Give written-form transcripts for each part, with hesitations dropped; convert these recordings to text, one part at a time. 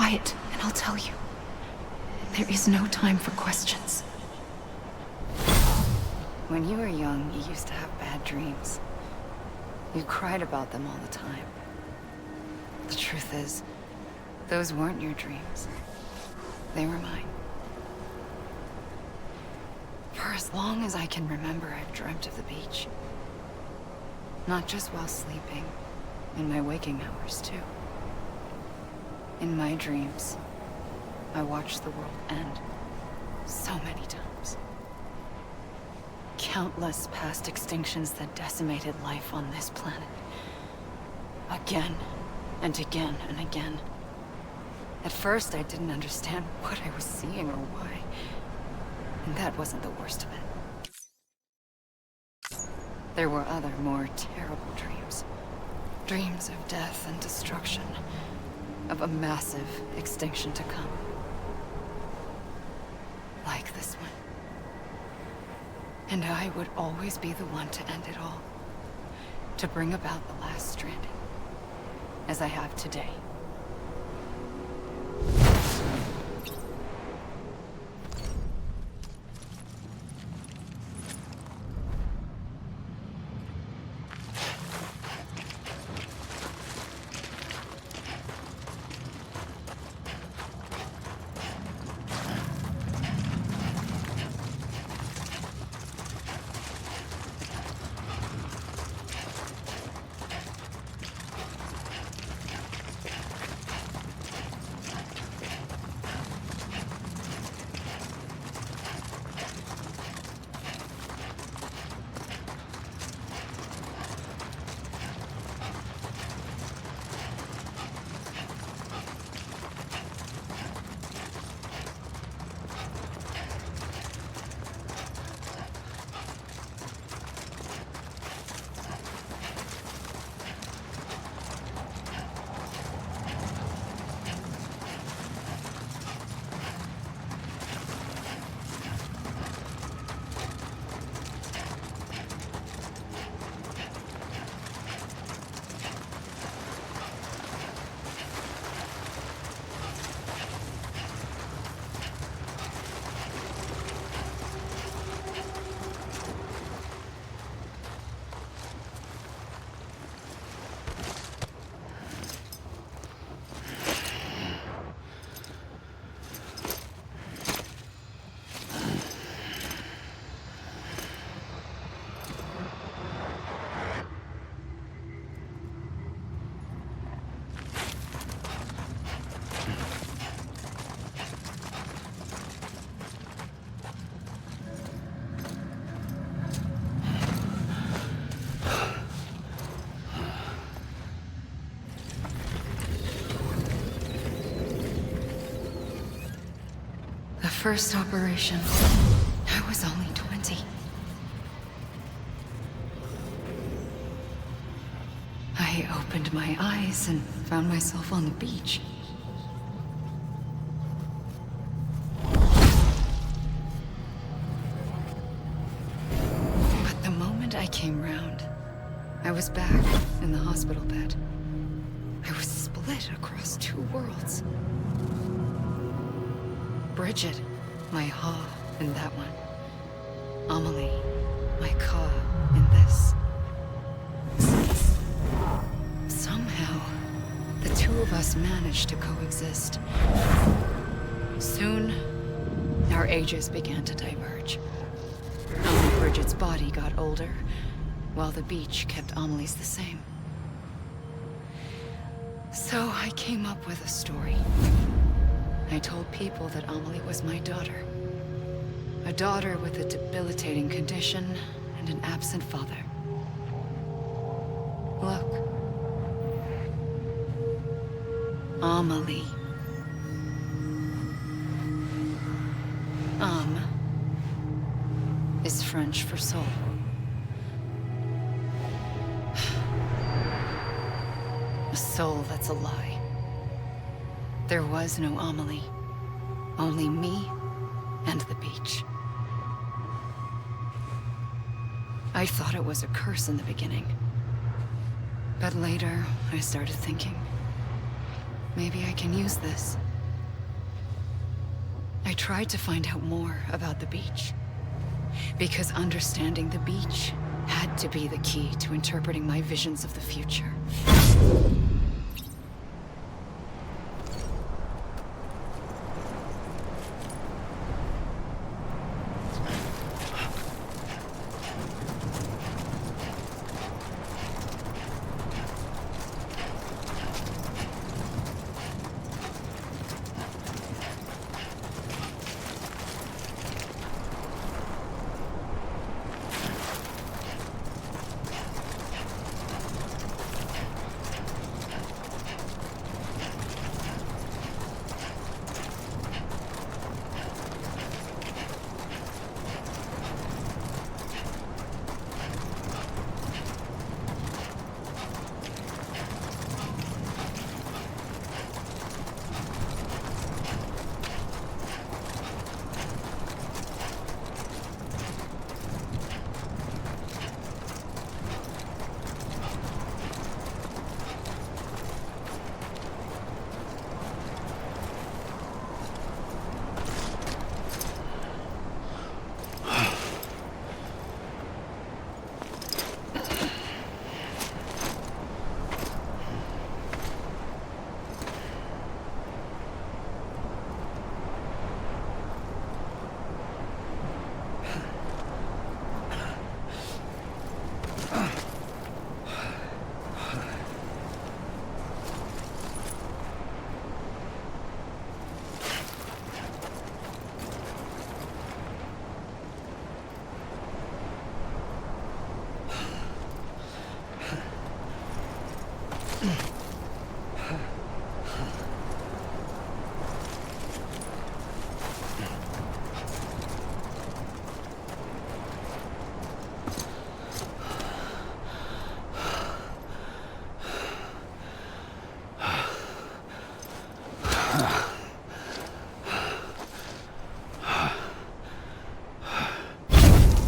quiet, and I'll tell you. There is no time for questions. When you were young, you used to have bad dreams. You cried about them all the time. The truth is, those weren't your dreams. They were mine. For as long as I can remember, I've dreamt of the beach. Not just while sleeping, in my waking hours too. In my dreams, I watched the world end so many times. Countless past extinctions that decimated life on this planet. Again, and again, and again. At first, I didn't understand what I was seeing or why. And that wasn't the worst of it. There were other, more terrible dreams. Dreams of death and destruction. Of a massive extinction to come. Like this one. And I would always be the one to end it all. To bring about the last stranding. As I have today. First operation, I was only 20. I opened my eyes and found myself on the beach. But the moment I came round, I was back in the hospital bed. I was split across two worlds. Bridget, my Ha in that one. Amelie, my Ka in this. Somehow, the two of us managed to coexist. Soon, our ages began to diverge. Only Bridget's body got older, while the beach kept Amelie's the same. So I came up with a story. I told people that Amelie was my daughter. A daughter with a debilitating condition and an absent father. Look. Amelie. Is French for soul. A soul that's a lie. There was no Amelie. Only me and the beach. I thought it was a curse in the beginning. But later, I started thinking, maybe I can use this I tried to find out more about the beach. Because understanding the beach had to be the key to interpreting my visions of the future.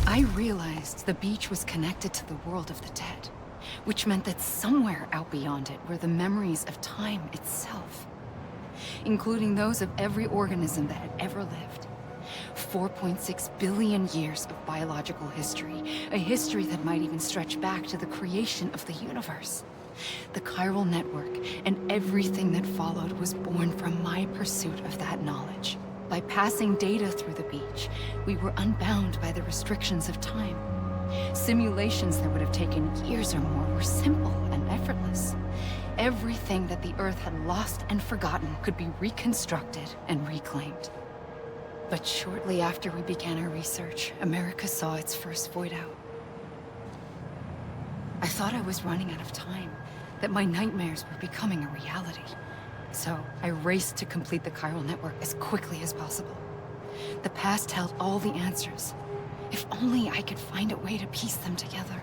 I realized the beach was connected to the world of the dead, which meant that somewhere out beyond it were the memories of time itself, including those of every organism that had ever lived. 4.6 billion years of biological history, a history that might even stretch back to the creation of the universe. The chiral network and everything that followed was born from my pursuit of that knowledge. By passing data through the beach, we were unbound by the restrictions of time. Simulations that would have taken years or more were simple and effortless. Everything that the Earth had lost and forgotten could be reconstructed and reclaimed. But shortly after we began our research, America saw its first void out. I thought I was running out of time, that my nightmares were becoming a reality. So I raced to complete the chiral network as quickly as possible. The past held all the answers. If only I could find a way to piece them together.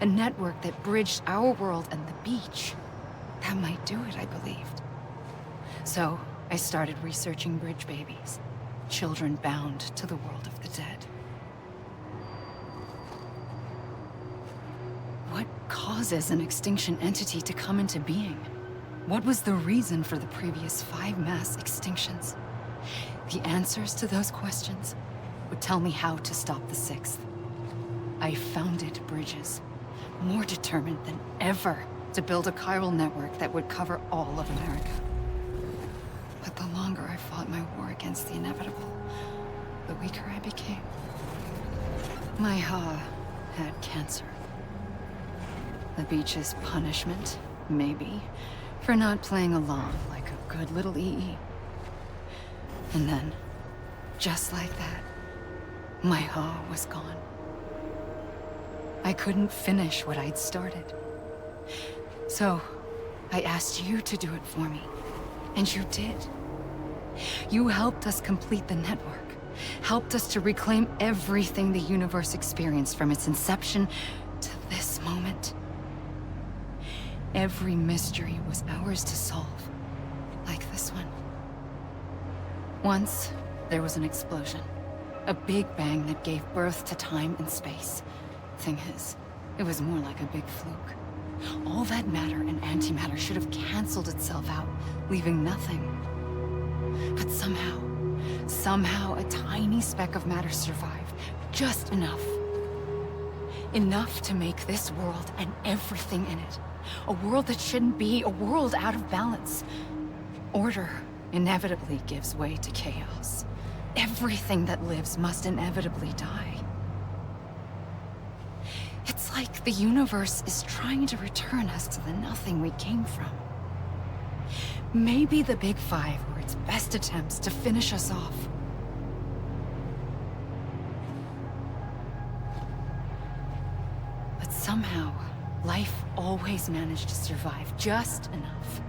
A network that bridged our world and the beach. That might do it, I believed. So I started researching bridge babies, children bound to the world of the dead. What causes an extinction entity to come into being? What was the reason for the previous 5 mass extinctions? The answers to those questions would tell me how to stop the 6th. I founded bridges, more determined than ever to build a chiral network that would cover all of America. But the longer I fought my war against the inevitable, the weaker I became. My Ha had cancer. The beach's punishment, maybe, for not playing along like a good little EE. And then, just like that, my Ha was gone. I couldn't finish what I'd started. So, I asked you to do it for me, and you did. You helped us complete the network, helped us to reclaim everything the universe experienced from its inception to this moment. Every mystery was ours to solve, like this one. Once, there was an explosion. A big bang that gave birth to time and space. Thing is, it was more like a big fluke. All that matter and antimatter should have canceled itself out, leaving nothing. But somehow a tiny speck of matter survived. Just enough. Enough to make this world and everything in it a world that shouldn't be, a world out of balance. Order inevitably gives way to chaos. Everything that lives must inevitably die. It's like the universe is trying to return us to the nothing we came from. Maybe the Big Five were its best attempts to finish us off. But somehow, life always managed to survive just enough.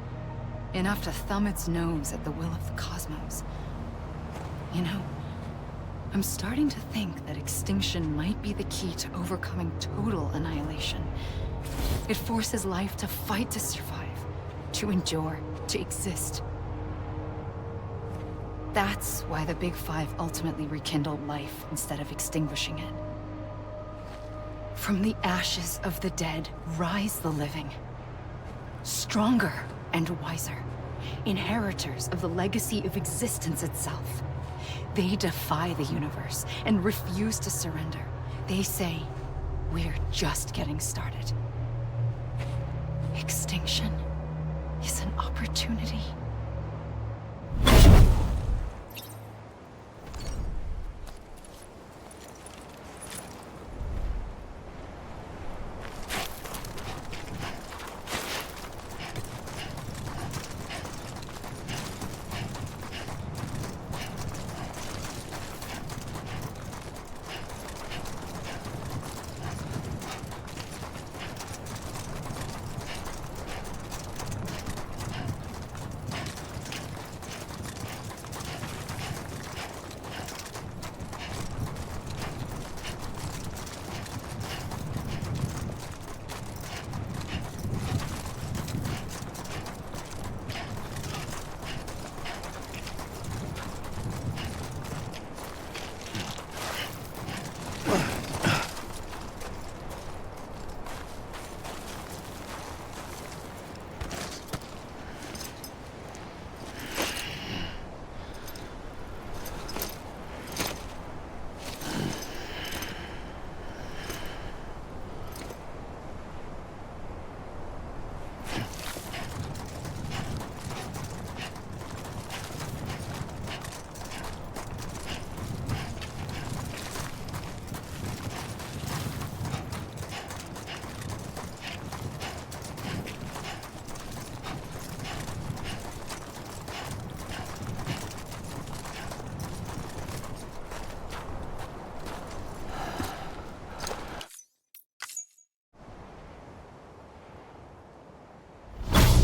Enough to thumb its nose at the will of the cosmos. You know, I'm starting to think that extinction might be the key to overcoming total annihilation. It forces life to fight to survive, to endure, to exist. That's why the Big Five ultimately rekindled life instead of extinguishing it. From the ashes of the dead rise the living. Stronger and wiser. Inheritors of the legacy of existence itself. They defy the universe and refuse to surrender. They say, we're just getting started. Extinction is an opportunity.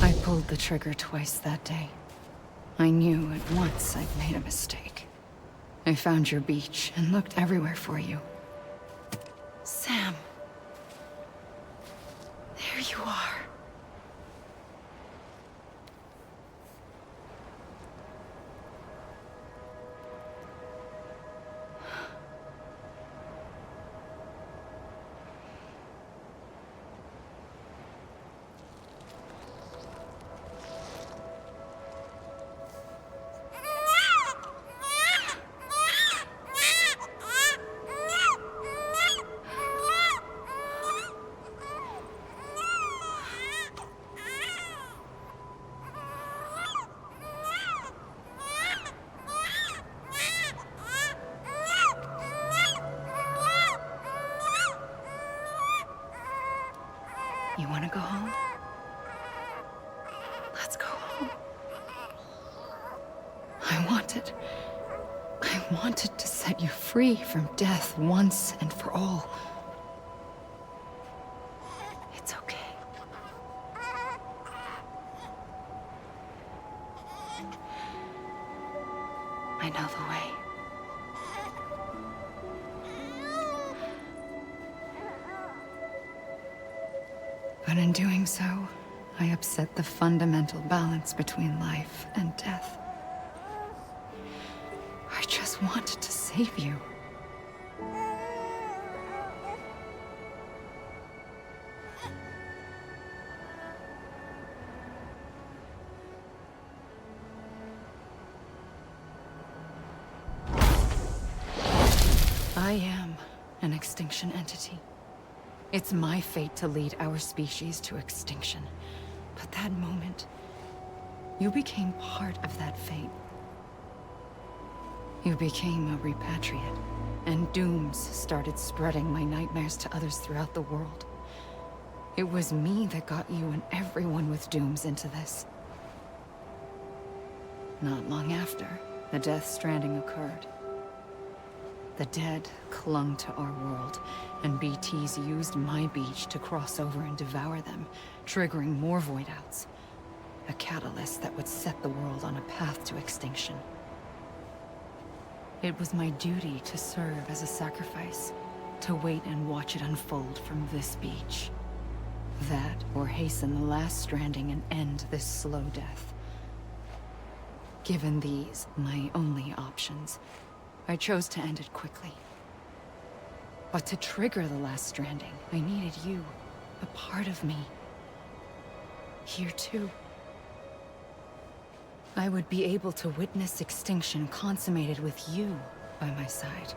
I pulled the trigger twice that day. I knew at once I'd made a mistake. I found your beach and looked everywhere for you. Sam. There you are. You want to go home? Let's go home. I wanted to set you free from death once and for all. It's okay. I know the way. But in doing so, I upset the fundamental balance between life and death. I just wanted to save you. I am an extinction entity. It's my fate to lead our species to extinction. But that moment, you became part of that fate. You became a repatriate, and dooms started spreading my nightmares to others throughout the world. It was me that got you and everyone with dooms into this. Not long after, the death stranding occurred. The dead clung to our world, and BTs used my beach to cross over and devour them, triggering more void outs. A catalyst that would set the world on a path to extinction. It was my duty to serve as a sacrifice, to wait and watch it unfold from this beach. That, or hasten the last stranding and end this slow death. Given these, my only options, I chose to end it quickly. But to trigger the last stranding, I needed you, a part of me. Here too. I would be able to witness extinction consummated with you by my side.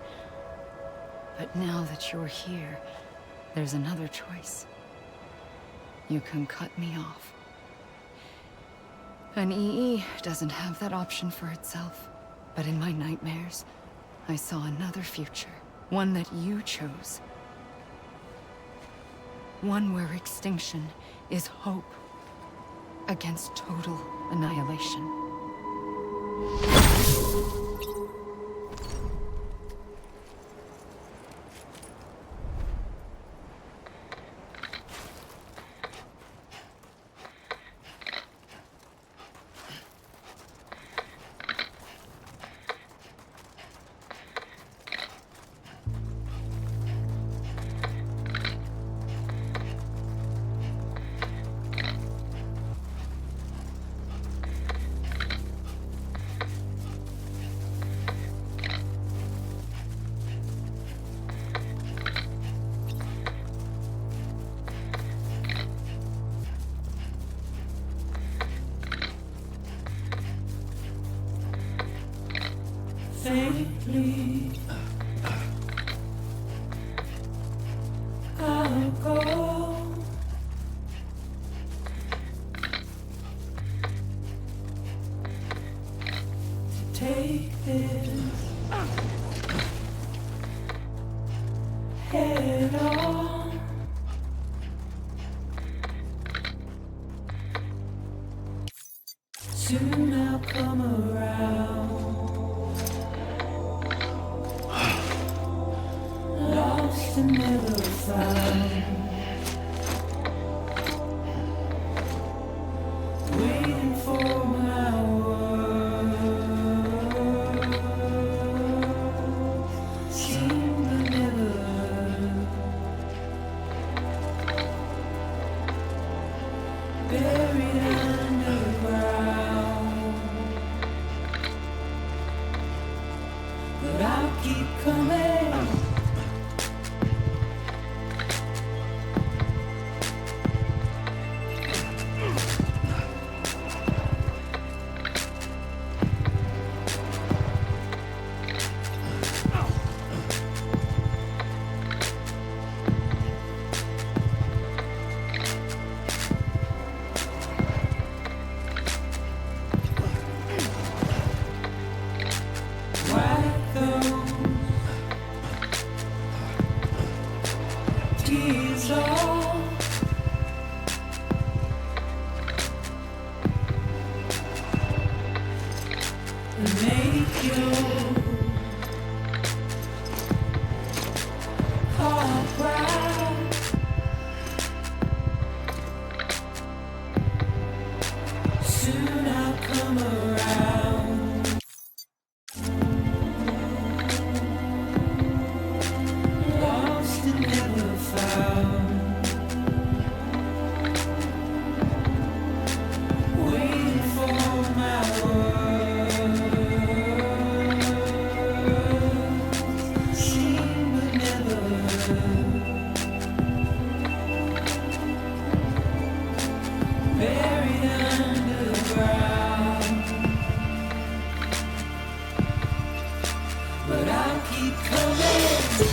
But now that you're here, there's another choice. You can cut me off. An EE doesn't have that option for itself. But in my nightmares, I saw another future. One that you chose. One where extinction is hope against total annihilation. Safely, I'll go. To take this head on. Soon I'll come around. Lost and never found. Waiting for my world. Seem to never. Buried underground. But I'll keep coming. Wipe those tears off. And make your heart cry. Soon I'll come around. Lost and never found. Waiting for my world. Seen but never. Buried underground. But I'll keep coming.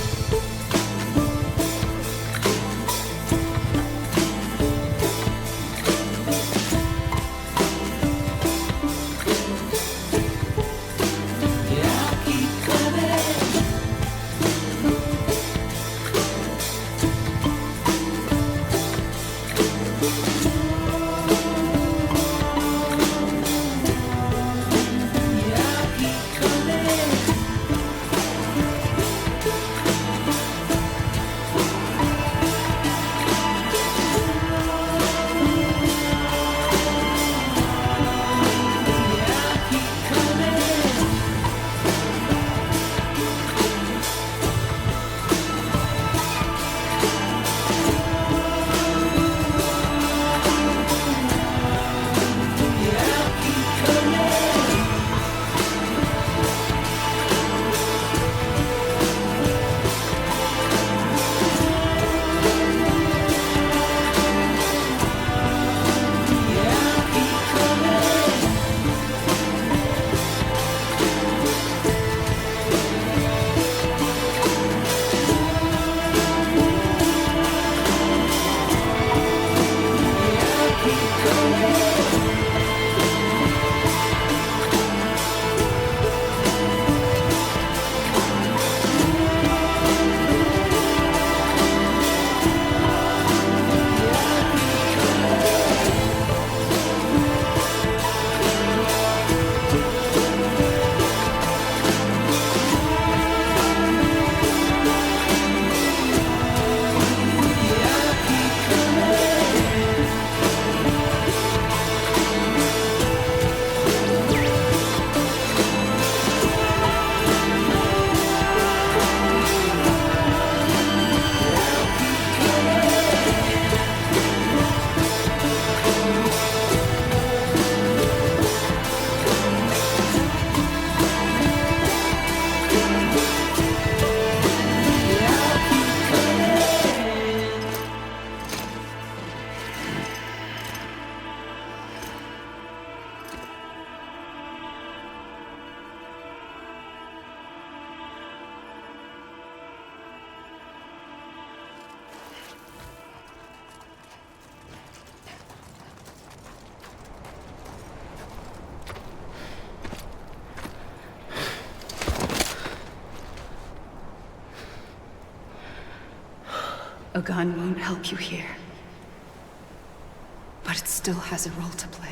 A gun won't help you here. But it still has a role to play.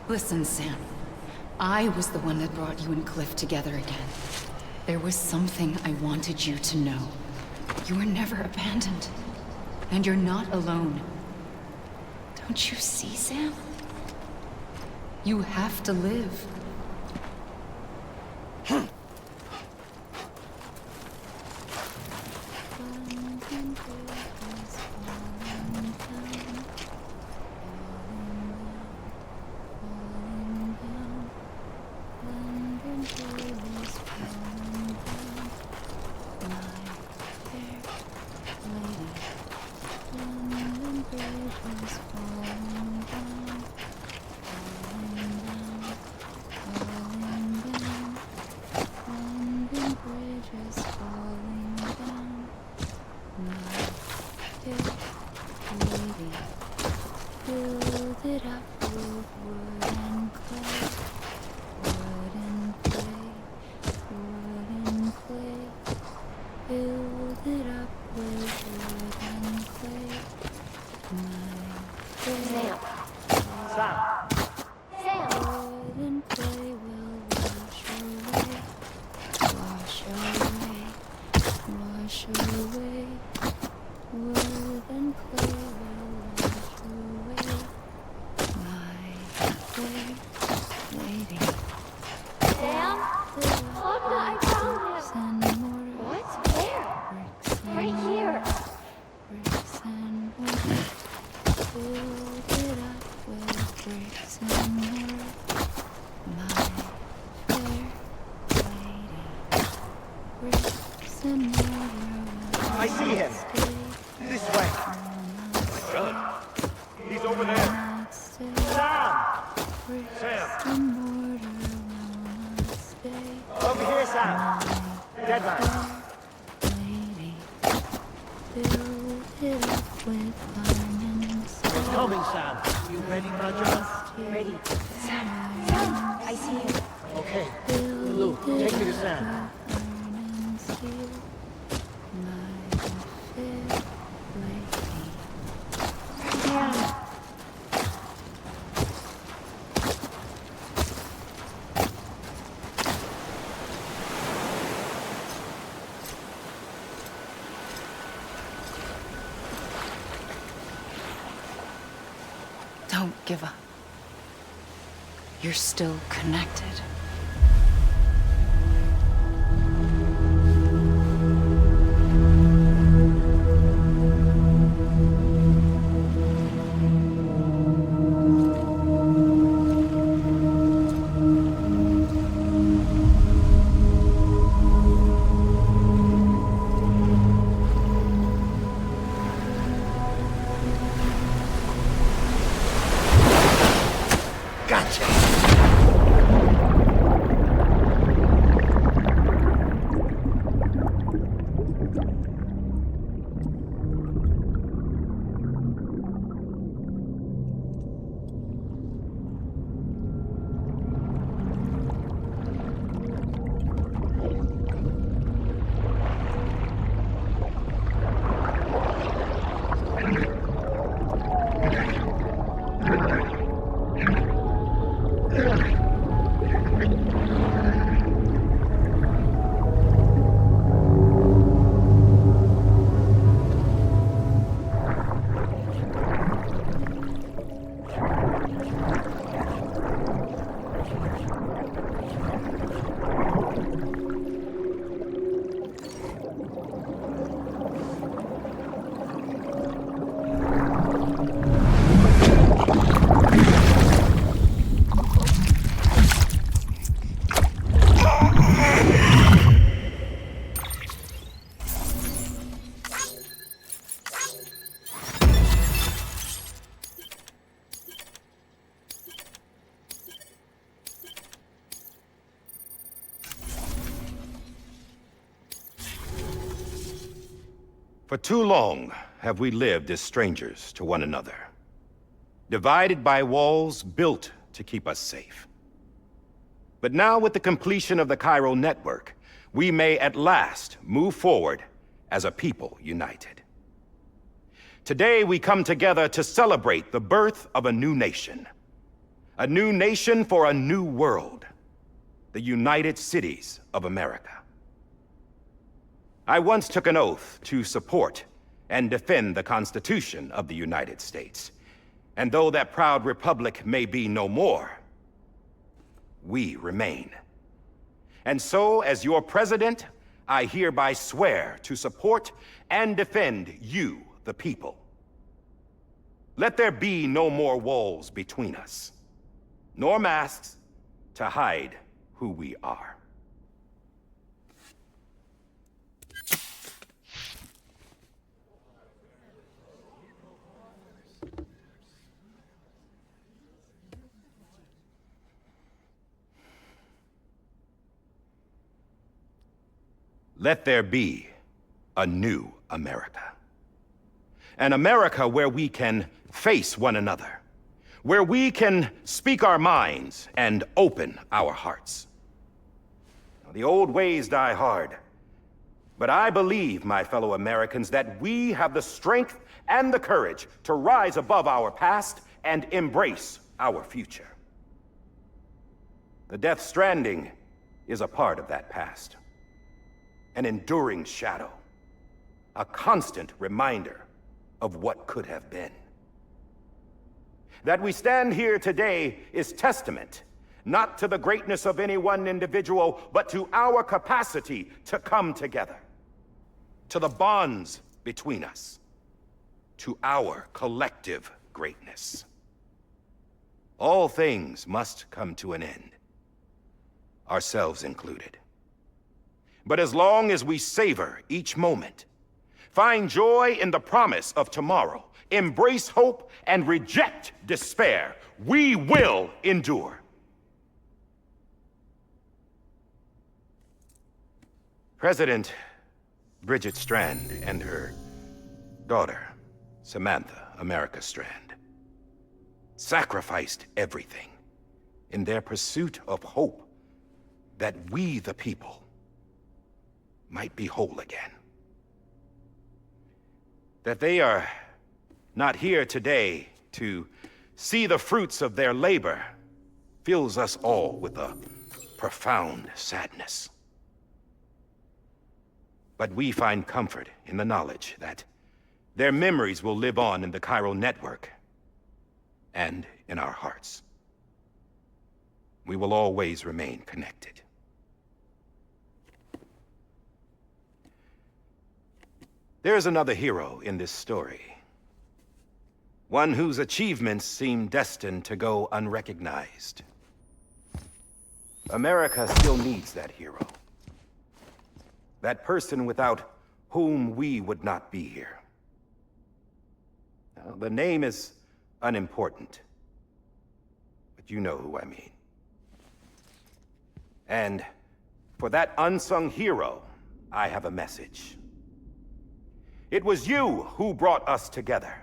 Listen, Sam. I was the one that brought you and Cliff together again. There was something I wanted you to know. You were never abandoned. And you're not alone. Don't you see, Sam? You have to live. I see him. This way. Good. He's over there. Sam! Sam. Over here, Sam. Dead man. It's coming, Sam. You ready for a job? Ready. Sam, I see him. Okay. Lou, take me to Sam. Don't give up. You're still connected. Gotcha. For too long have we lived as strangers to one another, divided by walls built to keep us safe. But now, with the completion of the Cairo network, we may at last move forward as a people united. Today, we come together to celebrate the birth of a new nation for a new world, the United Cities of America. I once took an oath to support and defend the Constitution of the United States. And though that proud republic may be no more, we remain. And so, as your president, I hereby swear to support and defend you, the people. Let there be no more walls between us, nor masks to hide who we are. Let there be a new America. An America where we can face one another, where we can speak our minds and open our hearts. The old ways die hard, but I believe, my fellow Americans, that we have the strength and the courage to rise above our past and embrace our future. The Death Stranding is a part of that past. An enduring shadow, a constant reminder of what could have been. That we stand here today is testament, not to the greatness of any one individual, but to our capacity to come together, to the bonds between us, to our collective greatness. All things must come to an end, ourselves included. But as long as we savor each moment, find joy in the promise of tomorrow, embrace hope, and reject despair, we will endure. President Bridget Strand and her daughter, Samantha America Strand, sacrificed everything in their pursuit of hope that we, the people, might be whole again. That they are not here today to see the fruits of their labor fills us all with a profound sadness. But we find comfort in the knowledge that their memories will live on in the Cairo network and in our hearts. We will always remain connected. There is another hero in this story. One whose achievements seem destined to go unrecognized. America still needs that hero. That person without whom we would not be here. Now, the name is unimportant, but you know who I mean. And for that unsung hero, I have a message. It was you who brought us together.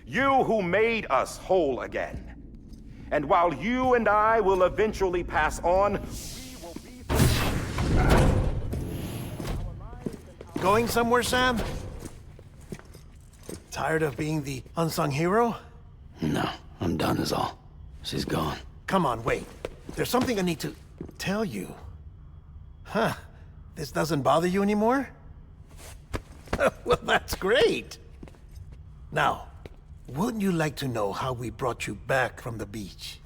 You who made us whole again. And while you and I will eventually pass on, Going somewhere, Sam? Tired of being the unsung hero? No, I'm done is all. She's gone. Come on, wait. There's something I need to tell you. Huh. This doesn't bother you anymore? Well, that's great. Now, wouldn't you like to know how we brought you back from the beach?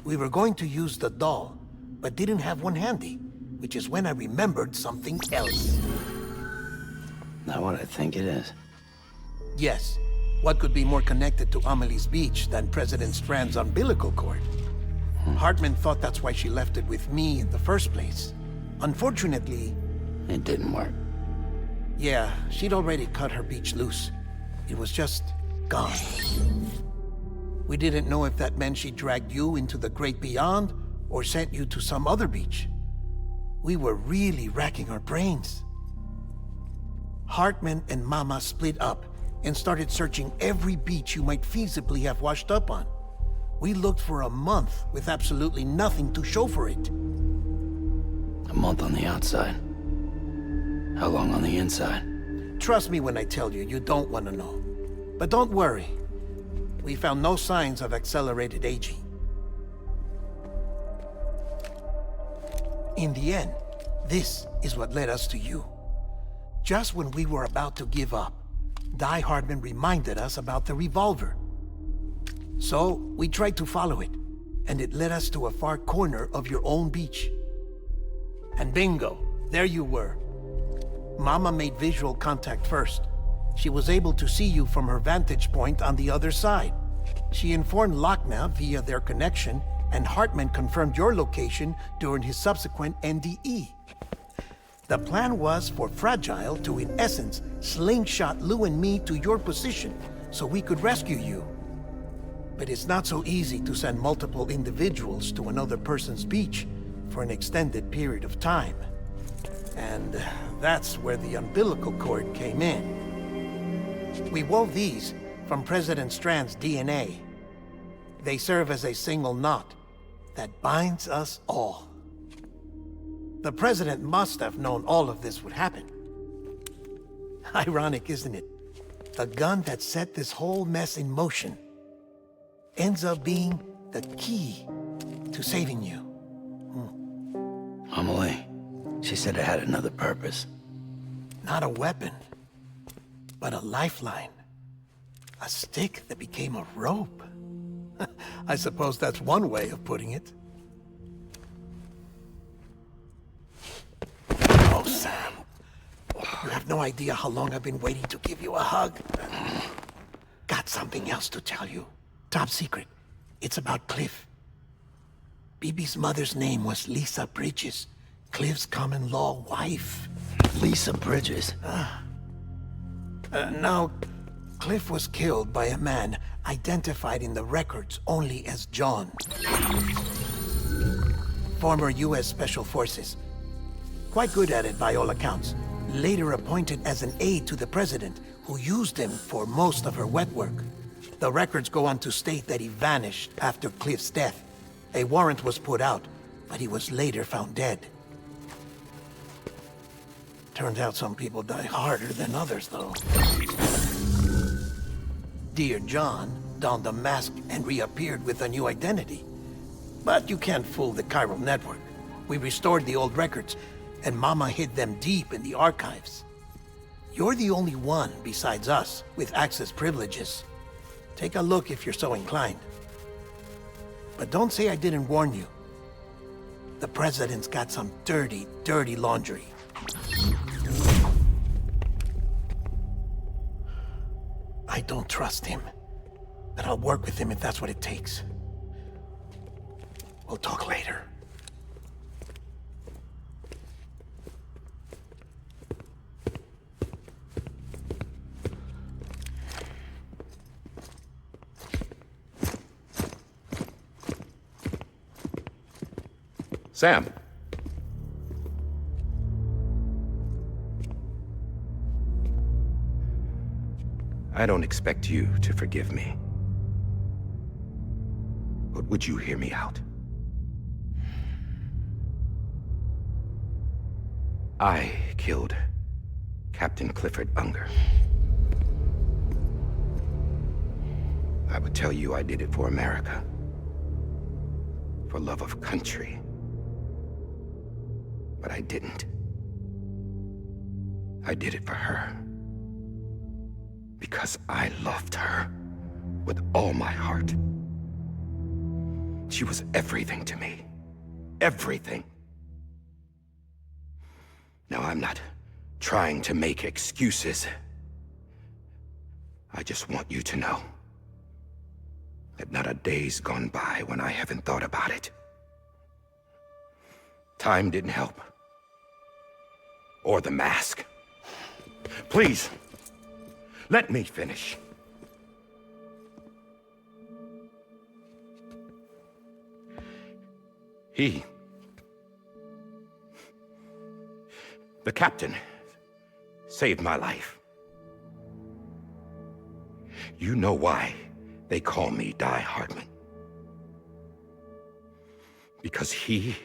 We were going to use the doll, but didn't have one handy, which is when I remembered something else. Not what I think it is. Yes. What could be more connected to Amelie's beach than President Strand's umbilical cord? Hartman thought that's why she left it with me in the first place. Unfortunately... It didn't work. Yeah, she'd already cut her beach loose. It was just gone. We didn't know if that meant she dragged you into the great beyond or sent you to some other beach. We were really racking our brains. Hartman and Mama split up and started searching every beach you might feasibly have washed up on. We looked for a month with absolutely nothing to show for it. A month on the outside. How long on the inside? Trust me when I tell you, you don't want to know. But don't worry. We found no signs of accelerated aging. In the end, this is what led us to you. Just when we were about to give up, Die Hardman reminded us about the revolver. So, we tried to follow it, and it led us to a far corner of your own beach. And bingo, there you were. Mama made visual contact first. She was able to see you from her vantage point on the other side. She informed Lochna via their connection, and Hartman confirmed your location during his subsequent NDE. The plan was for Fragile to, in essence, slingshot Lou and me to your position so we could rescue you. But it's not so easy to send multiple individuals to another person's beach for an extended period of time. And that's where the umbilical cord came in. We wove these from President Strand's DNA. They serve as a single knot that binds us all. The President must have known all of this would happen. Ironic, isn't it? The gun that set this whole mess in motion ends up being the key to saving you. Amelie, she said it had another purpose. Not a weapon, but a lifeline. A stick that became a rope. I suppose that's one way of putting it. Oh, Sam. You have no idea how long I've been waiting to give you a hug. Got something else to tell you. Top secret. It's about Cliff. Bibi's mother's name was Lisa Bridges, Cliff's common-law wife. Lisa Bridges? Now, Cliff was killed by a man identified in the records only as John. Former U.S. Special Forces. Quite good at it by all accounts. Later appointed as an aide to the president, who used him for most of her wet work. The records go on to state that he vanished after Cliff's death. A warrant was put out, but he was later found dead. Turns out some people die harder than others, though. Dear John donned a mask and reappeared with a new identity. But you can't fool the chiral network. We restored the old records, and Mama hid them deep in the archives. You're the only one, besides us, with access privileges. Take a look if you're so inclined. But don't say I didn't warn you. The president's got some dirty, dirty laundry. I don't trust him, but I'll work with him if that's what it takes. We'll talk later. Sam. I don't expect you to forgive me. But would you hear me out? I killed Captain Clifford Unger. I would tell you I did it for America. For love of country. But I didn't. I did it for her. Because I loved her with all my heart. She was everything to me. Everything. Now, I'm not trying to make excuses. I just want you to know that not a day's gone by when I haven't thought about it. Time didn't help. Or the mask. Please, let me finish. The captain saved my life. You know why they call me Die Hardman. Because he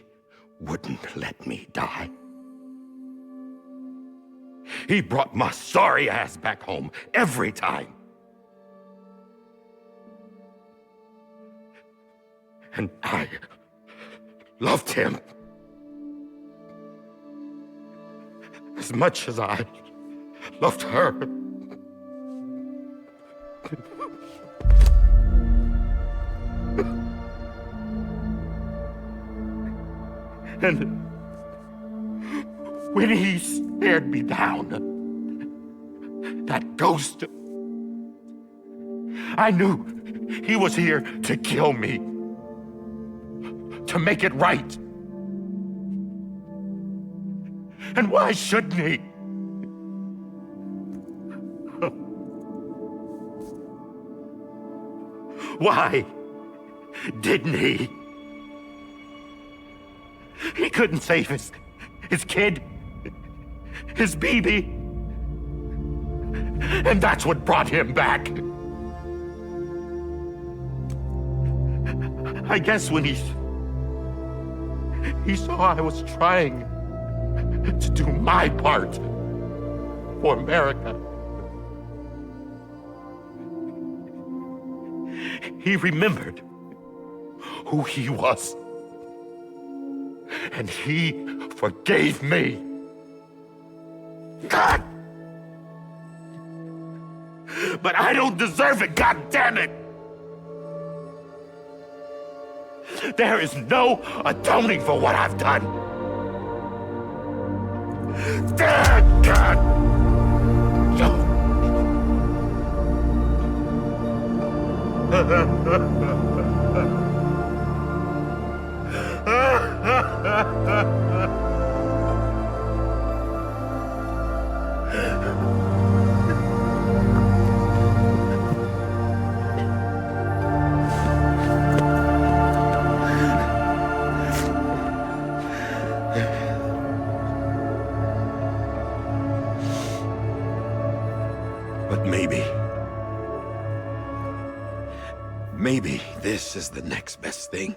wouldn't let me die. He brought my sorry ass back home every time. And I loved him as much as I loved her. And when he stared me down, that ghost, I knew he was here to kill me, to make it right. And why shouldn't he? Why didn't he? He couldn't save his kid, his baby. And that's what brought him back. I guess when he saw I was trying to do my part for America, he remembered who he was. And he forgave me. God! But I don't deserve it, God damn it! There is no atoning for what I've done. God! But maybe this is the next best thing.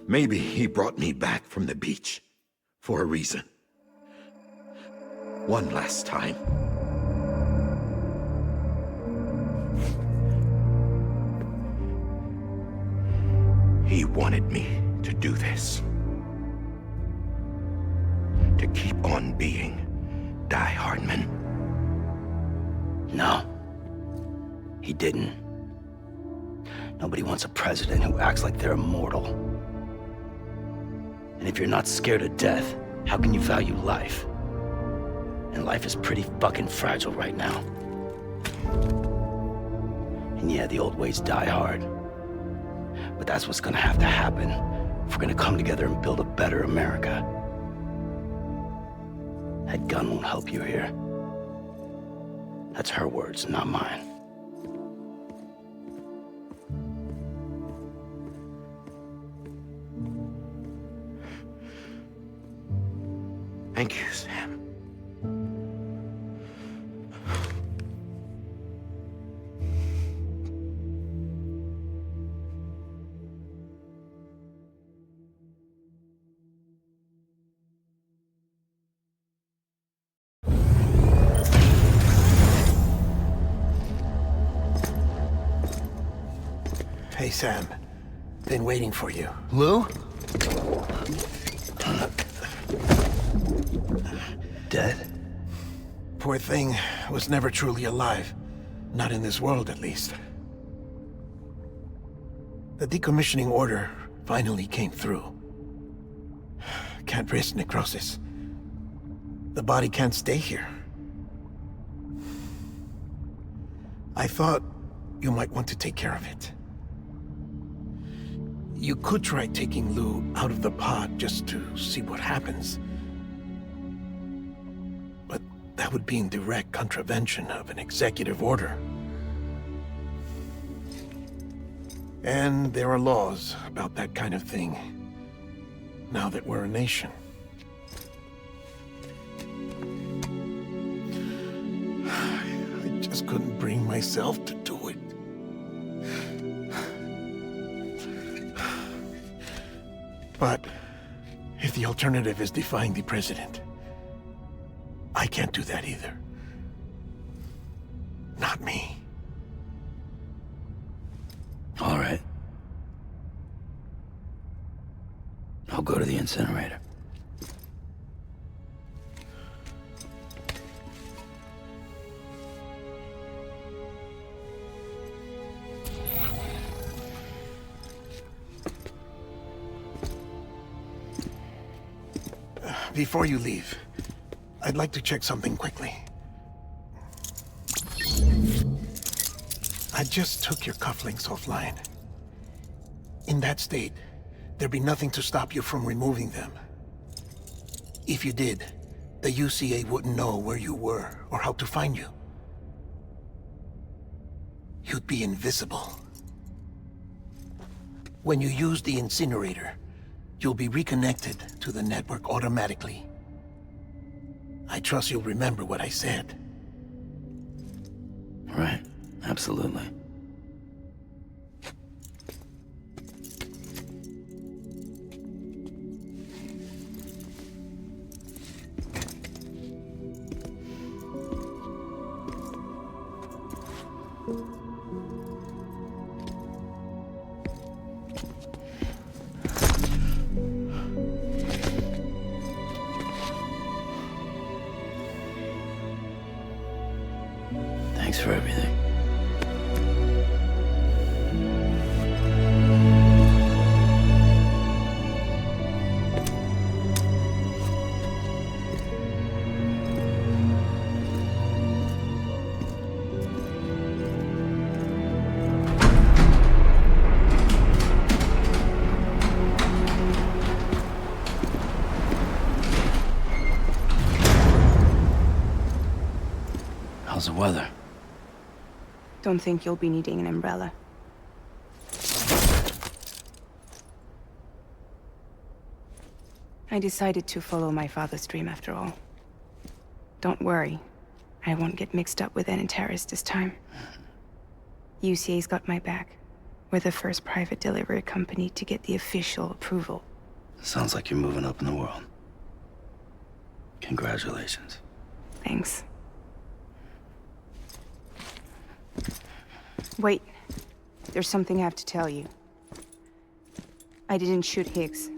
Maybe he brought me back from the beach for a reason. One last time. He wanted me to do this. To keep on being Die Hardman. No, he didn't. Nobody wants a president who acts like they're immortal. And if you're not scared of death, how can you value life? And life is pretty fucking fragile right now. And yeah, the old ways die hard. But that's what's gonna have to happen if we're gonna come together and build a better America. That gun won't help you here. That's her words, not mine. Thank you, Sam. Hey, Sam. Been waiting for you. Lou? Dead? Poor thing was never truly alive. Not in this world, at least. The decommissioning order finally came through. Can't risk necrosis. The body can't stay here. I thought you might want to take care of it. You could try taking Lou out of the pod just to see what happens. But that would be in direct contravention of an executive order. And there are laws about that kind of thing, now that we're a nation. myself to do it. But if the alternative is defying the president, I can't do that either. Not me. All right. I'll go to the incinerator. Before you leave, I'd like to check something quickly. I just took your cufflinks offline. In that state, there'd be nothing to stop you from removing them. If you did, the UCA wouldn't know where you were or how to find you. You'd be invisible. When you use the incinerator, you'll be reconnected to the network automatically. I trust you'll remember what I said. Right, absolutely. Thanks for everything. How's the weather? Don't think you'll be needing an umbrella. I decided to follow my father's dream after all. Don't worry, I won't get mixed up with any terrorists this time. UCA's got my back. We're the first private delivery company to get the official approval. Sounds like you're moving up in the world. Congratulations. Thanks. Wait, there's something I have to tell you. I didn't shoot Higgs.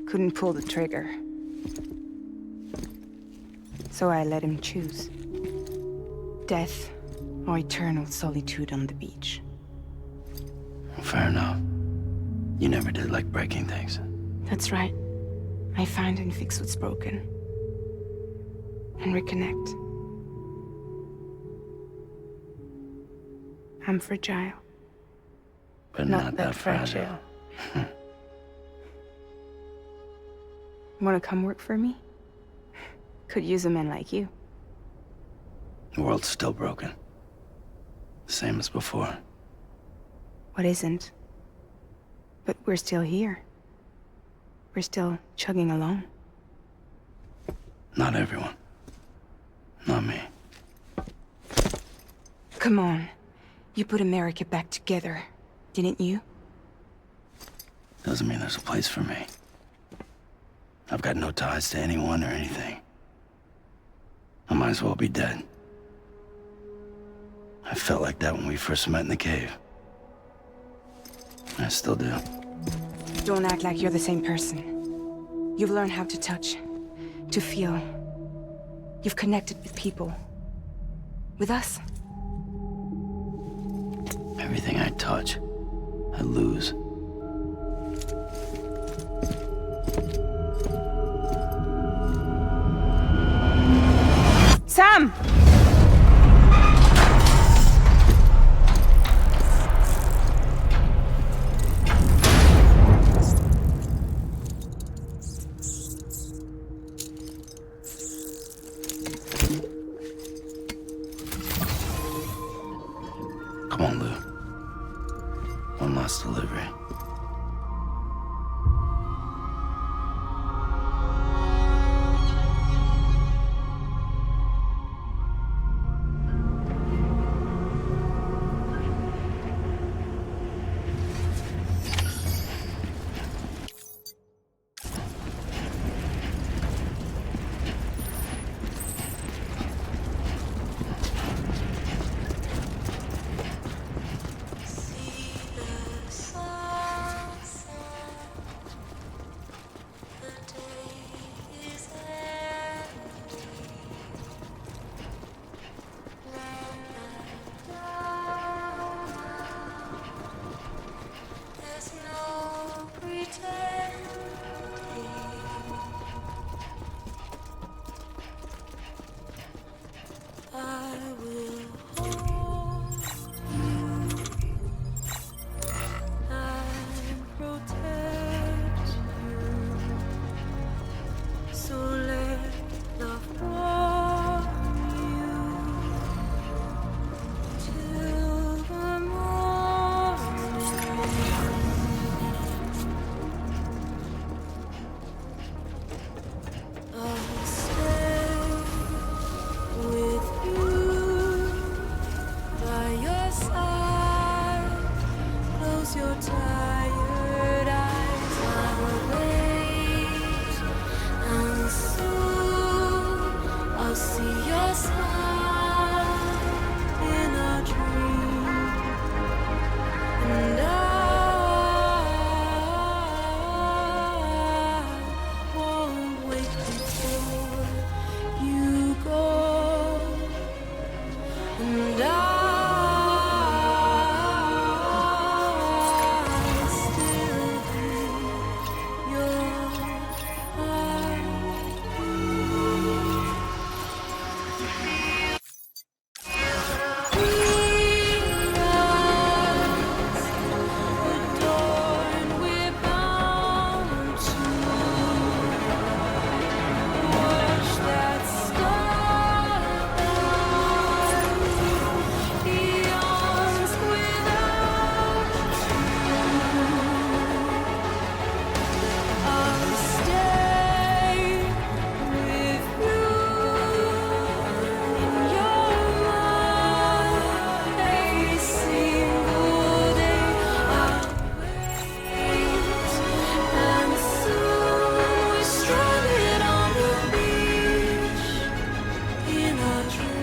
Couldn't pull the trigger. So I let him choose. Death or eternal solitude on the beach. Fair enough. You never did like breaking things. That's right. I find and fix what's broken. And reconnect. I'm fragile. But not that fragile. Wanna come work for me? Could use a man like you. The world's still broken. Same as before. What isn't? But we're still here. We're still chugging along. Not everyone. Not me. Come on. You put America back together, didn't you? Doesn't mean there's a place for me. I've got no ties to anyone or anything. I might as well be dead. I felt like that when we first met in the cave. I still do. Don't act like you're the same person. You've learned how to touch, to feel. You've connected with people. With us. Everything I touch, I lose. Sam! Come on, Lou. One last delivery. close your tired eyes. I'll wait, and soon I'll see your smile in a dream, and I won't wait before you go, and I'll still be your adorned, we're bound to watch that starlight yawns without I'll stay with you in your mind a single day. I'll wait, and soon we're stranded on the beach in a dream.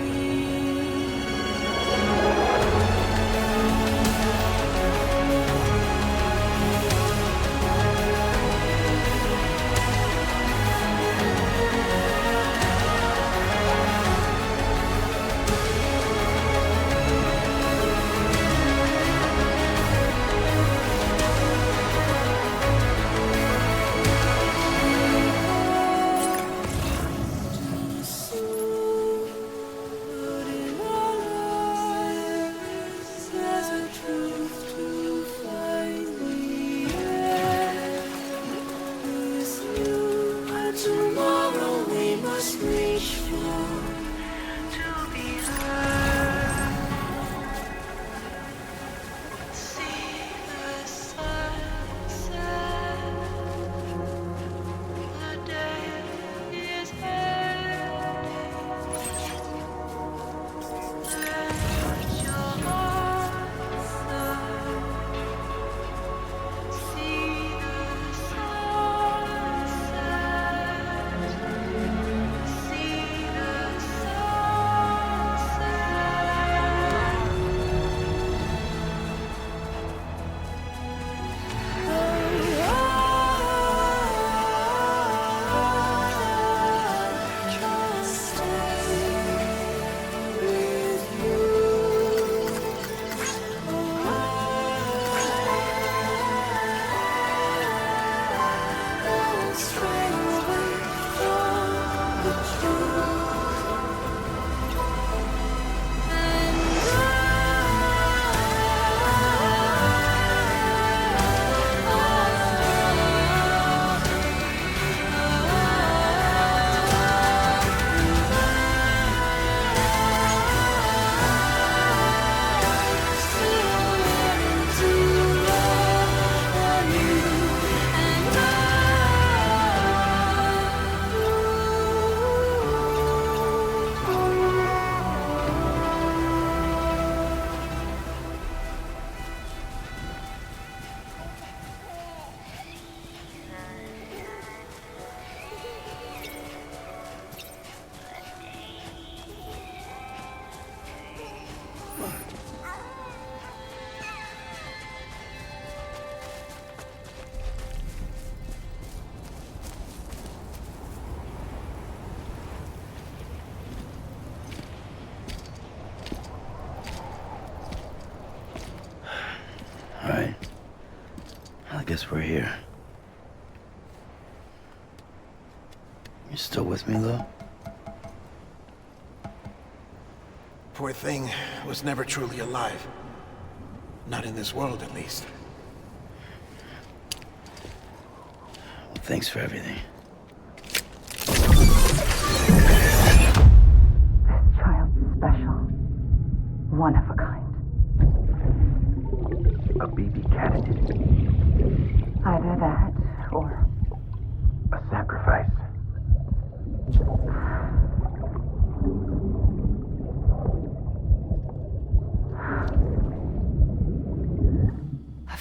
But in our lives, there's a truth to find the end. This new tomorrow we must reach for to be heard. See the sunset. The day is ending. Let your heart start. See the sunset. See the sunset. Just stay with you. Don't stray away from the truth. And All right. I guess we're here. You still with me, Lou? Poor thing was never truly alive. Not in this world, at least. Well, thanks for everything. Child's special. One of a kind. A baby candidate. Either that or A sacrifice.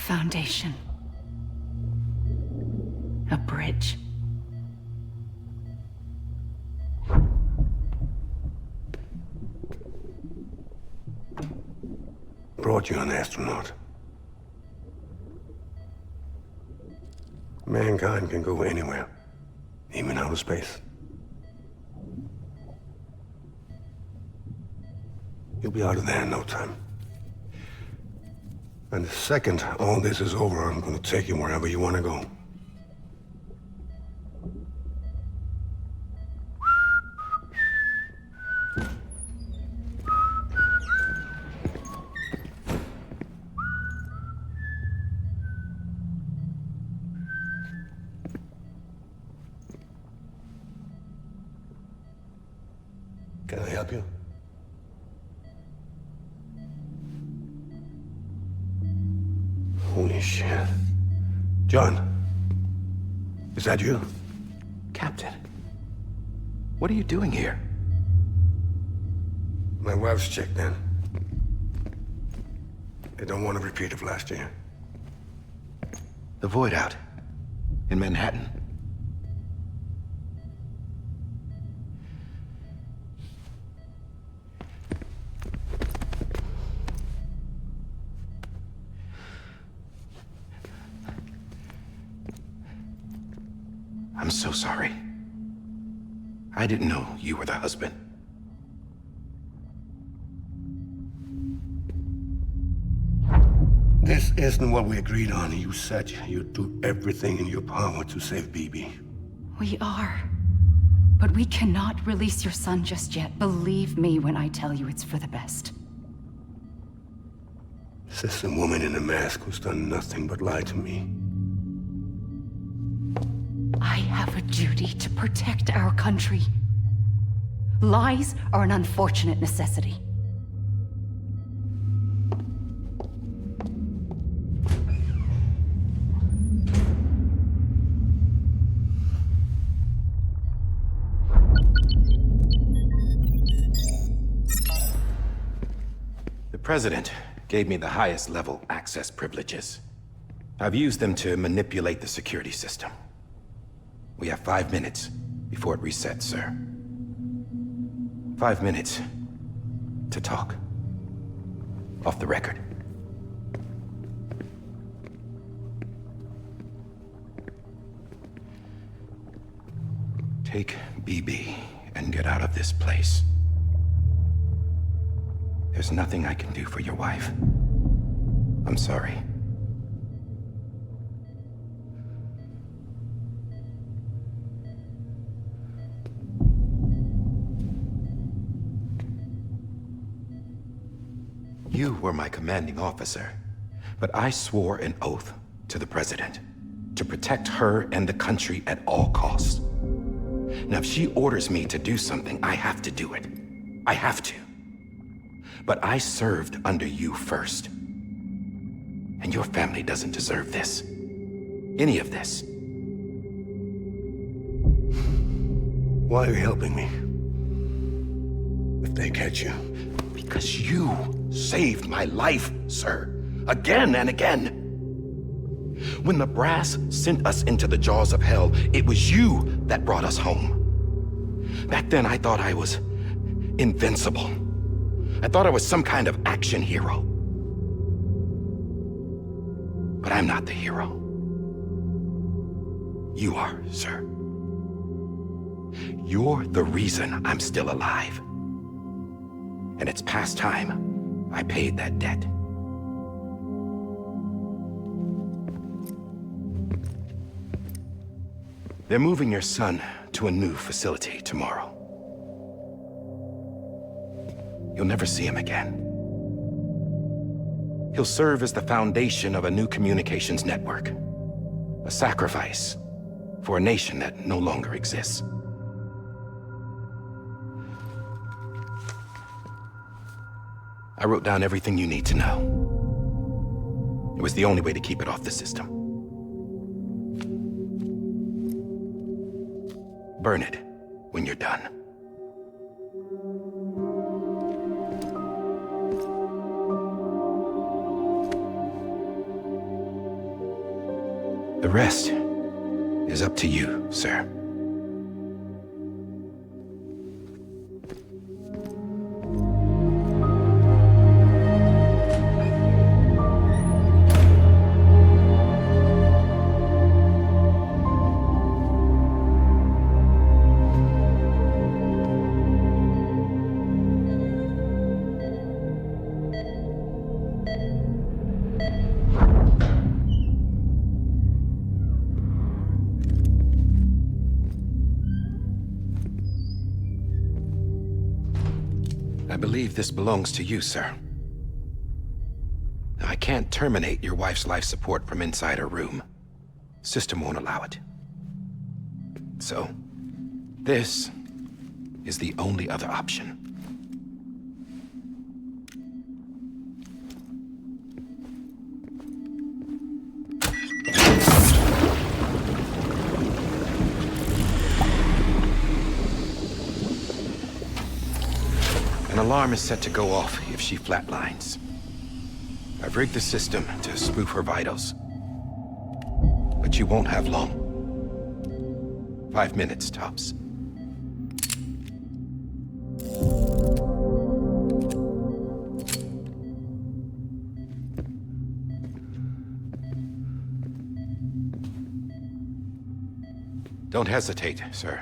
foundation. A bridge. Brought you an astronaut. Mankind can go anywhere, even outer space. You'll be out of there in no time. And the second all this is over, I'm gonna take you wherever you wanna go. Can I help you? Holy shit. John, is that you? Captain, what are you doing here? My wife's checked in. They don't want a repeat of last year. The void out in Manhattan. I'm so sorry. I didn't know you were the husband. This isn't what we agreed on. You said you'd do everything in your power to save BB. We are. But we cannot release your son just yet. Believe me when I tell you it's for the best. This is a woman in a mask who's done nothing but lie to me. I have a duty to protect our country. Lies are an unfortunate necessity. The President gave me the highest level access privileges. I've used them to manipulate the security system. We have 5 minutes before it resets, sir. 5 minutes to talk. Off the record. Take BB and get out of this place. There's nothing I can do for your wife. I'm sorry. You were my commanding officer, but I swore an oath to the President to protect her and the country at all costs. Now, if she orders me to do something, I have to do it. I have to. But I served under you first. And your family doesn't deserve this. Any of this. Why are you helping me? If they catch you. Because you saved my life, sir. Again and again. When the brass sent us into the jaws of hell, it was you that brought us home. Back then, I thought I was invincible. I thought I was some kind of action hero. But I'm not the hero. You are, sir. You're the reason I'm still alive. And it's past time I paid that debt. They're moving your son to a new facility tomorrow. You'll never see him again. He'll serve as the foundation of a new communications network. A sacrifice for a nation that no longer exists. I wrote down everything you need to know. It was the only way to keep it off the system. Burn it when you're done. The rest is up to you, sir. I believe this belongs to you, sir. I can't terminate your wife's life support from inside her room. System won't allow it. So, this is the only other option. An alarm is set to go off if she flatlines. I've rigged the system to spoof her vitals. But you won't have long. 5 minutes, tops. Don't hesitate, sir.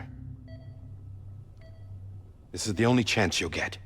This is the only chance you'll get.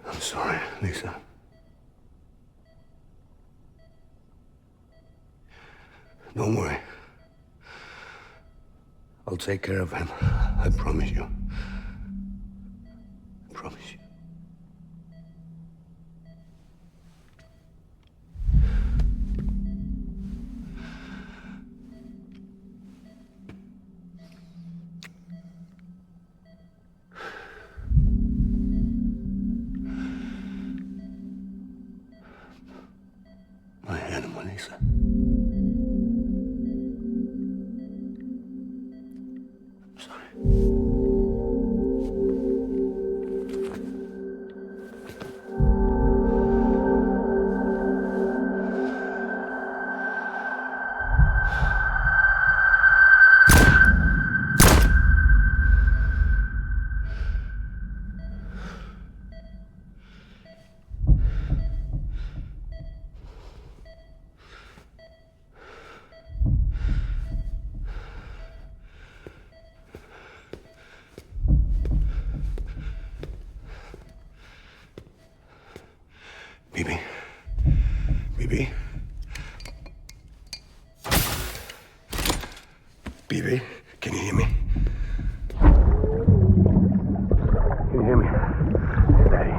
I'm sorry, Lisa. Don't worry. I'll take care of him. I promise you. I promise you. My animal, Lisa. I'm sorry. Bibi? Bibi? Bibi, can you hear me? Can you hear me? It's Daddy.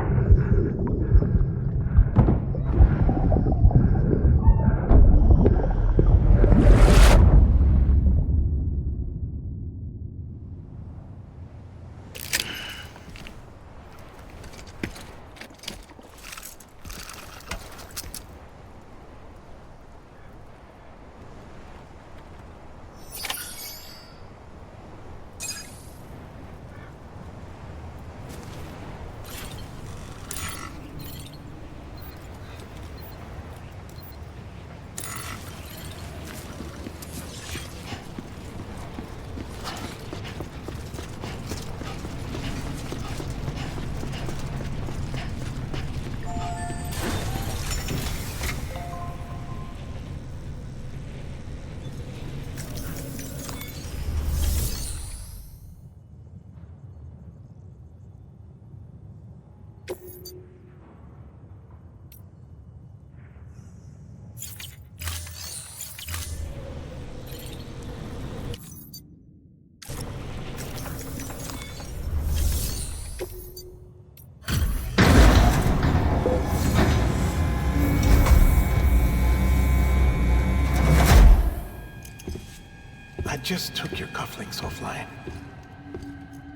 I just took your cufflinks offline.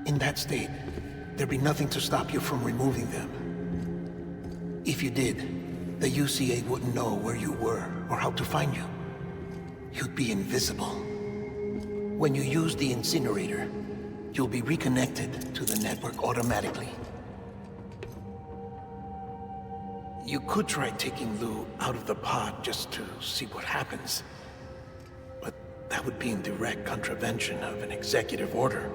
In that state, there'd be nothing to stop you from removing them. If you did, the UCA wouldn't know where you were or how to find you. You'd be invisible. When you use the incinerator, you'll be reconnected to the network automatically. You could try taking Lou out of the pod just to see what happens. But that would be in direct contravention of an executive order.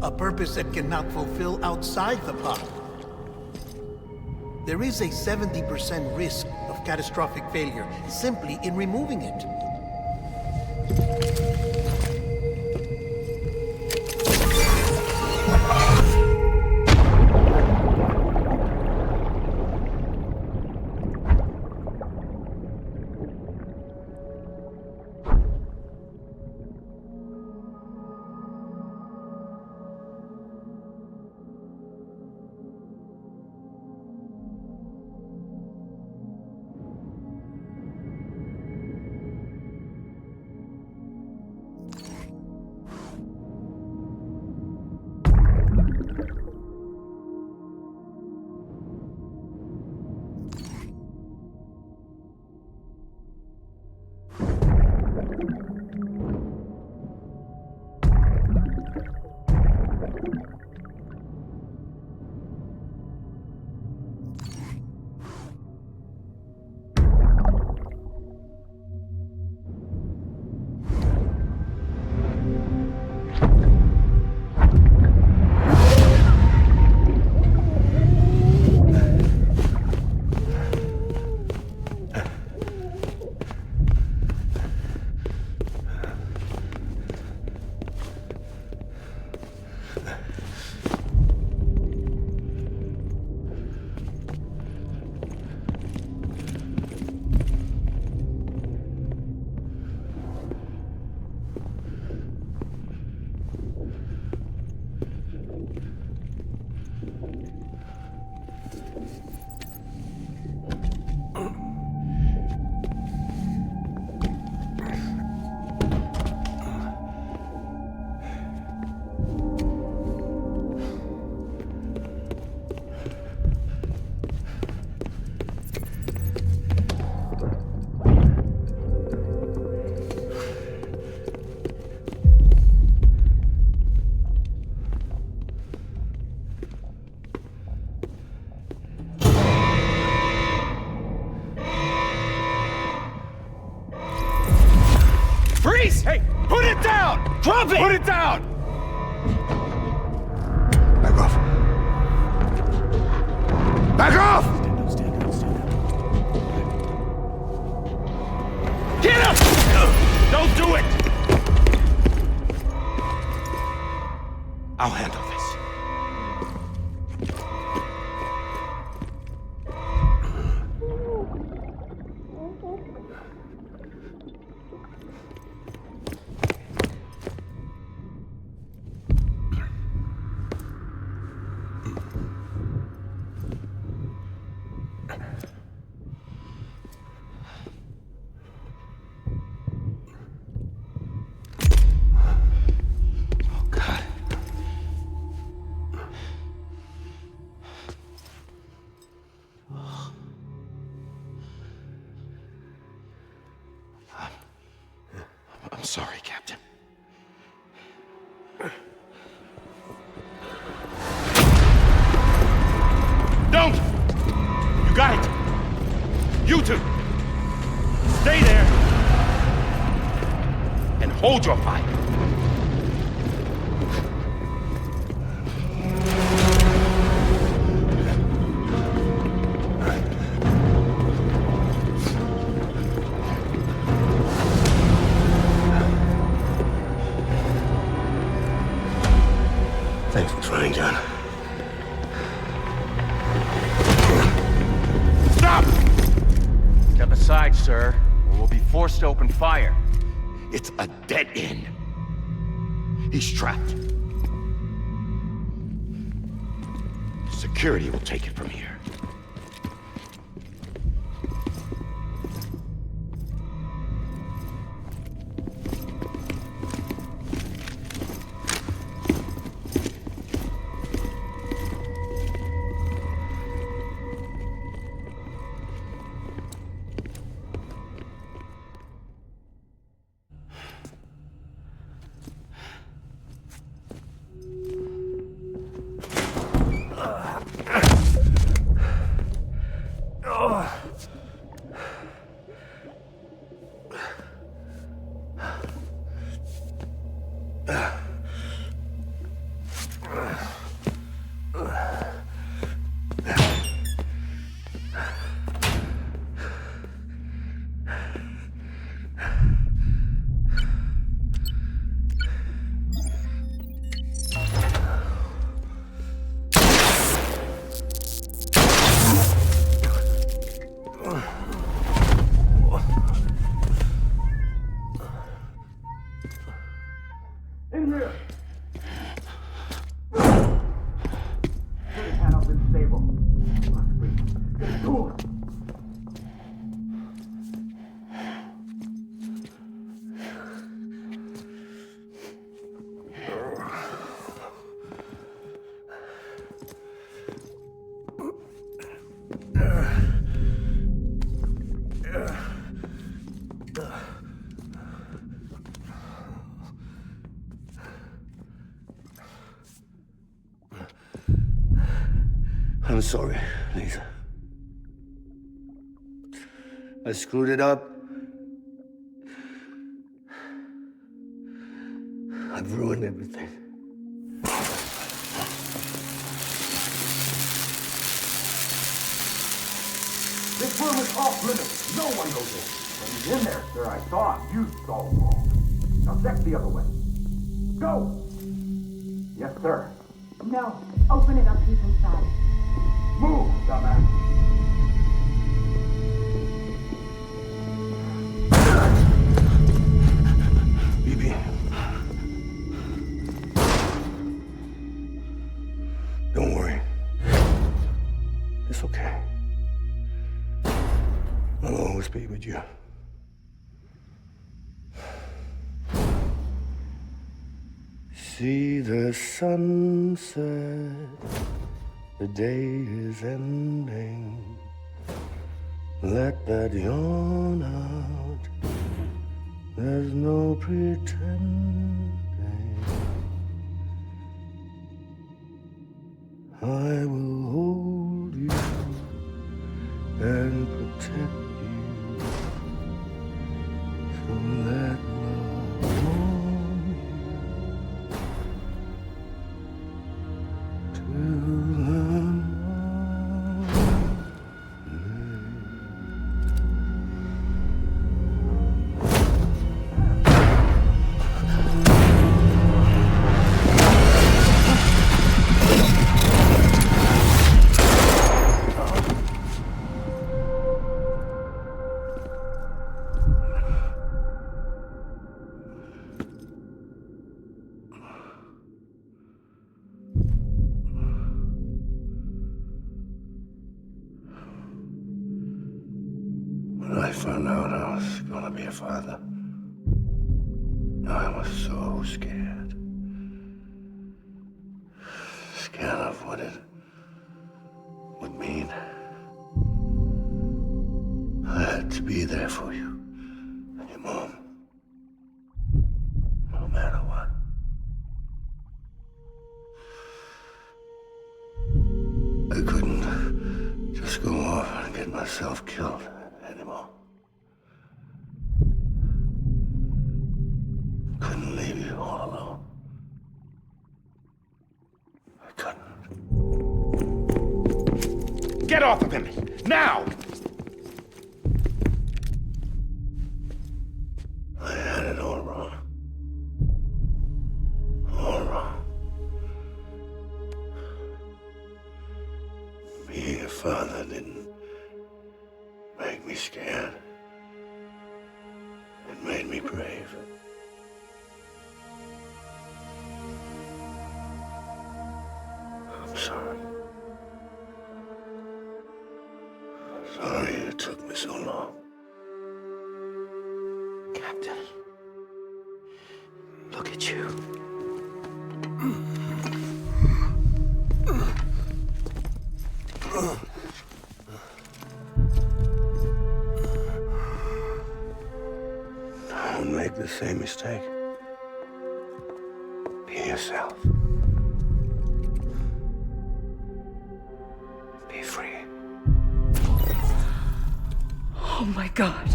A purpose that cannot fulfill outside the pod. There is a 70% risk of catastrophic failure simply in removing it. Freeze! Hey, put it down! Drop it! Put it down! Back off. Back off! Get up! Don't do it! I'll handle this. sorry, Captain. Don't! You got it! You two! Stay there! And hold your fire! Thanks for trying, John. Stop! Step aside, sir, or we'll be forced to open fire. It's a dead end. He's trapped. Security will take it from here. I'm sorry, Lisa. I screwed it up. I've ruined everything. This room is off limits. No one goes in. When he's in there, sir, I thought you saw wrong. Now check the other way. Go! Yes, sir. No. Open it up. He's inside. Move, dumbass. Bibi. Don't worry. It's okay. I'll always be with you. See the sunset, the day is ending. Let that yawn out, there's no pretending. I will hold you and protect you. So let love warm you till the morning. When I found out I was gonna be a father, I was so scared. Scared of what it would mean. I had to be there for you and your mom. myself killed anymore. Couldn't leave you all alone. I couldn't. Get off of him! Now! I had it all wrong. All wrong. Being a father didn't make me scared. It made me brave. I'm sorry. Sorry it took me so long. Captain, look at you. Don't make the same mistake. Be yourself. Be free. Oh my God.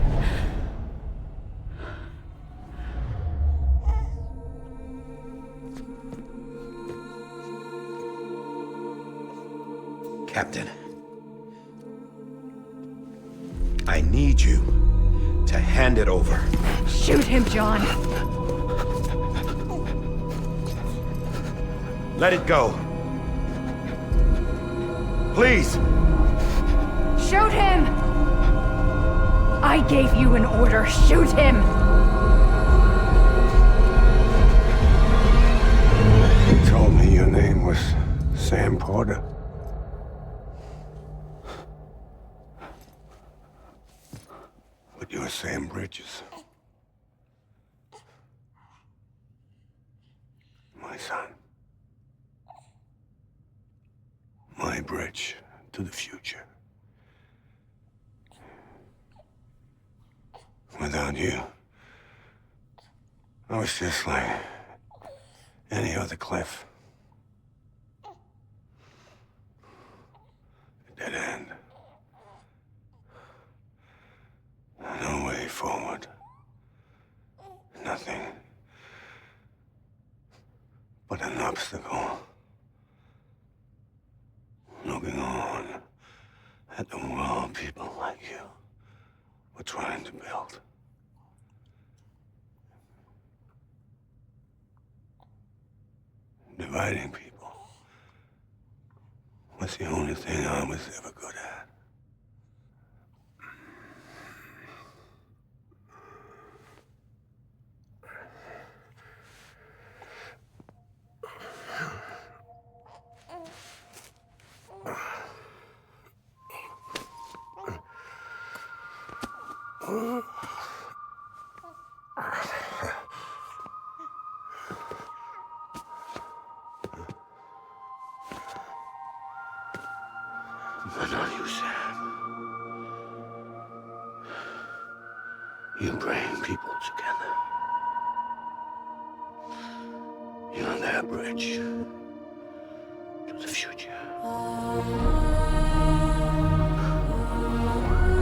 Captain, I need you to hand it over. Shoot him, John. Let it go. Please. Shoot him! I gave you an order. Shoot him! You told me your name was Sam Porter. But you're Sam Bridges. My son. My bridge to the future. Without you, I was just like any other Cliff. A dead end. No way forward. Nothing but an obstacle. Looking on at the world people like you were trying to build. Dividing people was the only thing I was ever good at. But not you, Sam. You bring people together. You're their bridge to the future.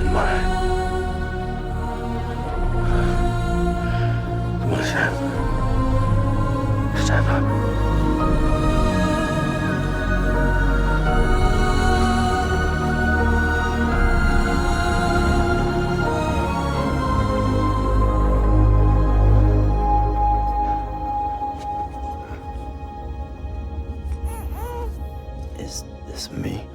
And mine. Come on, Sam. Stand up. Is this me?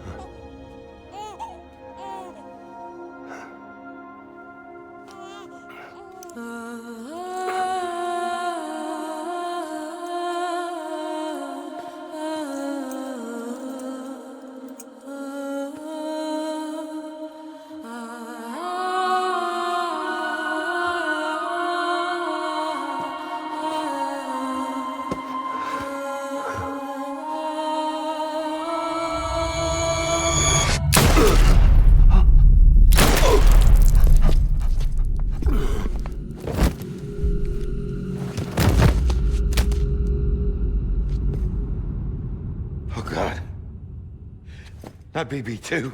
Oh, God. Not BB2.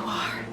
are.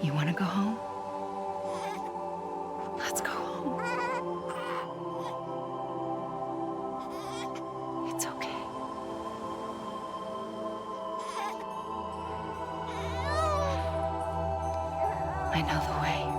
You want to go home? Let's go home. It's okay. I know the way.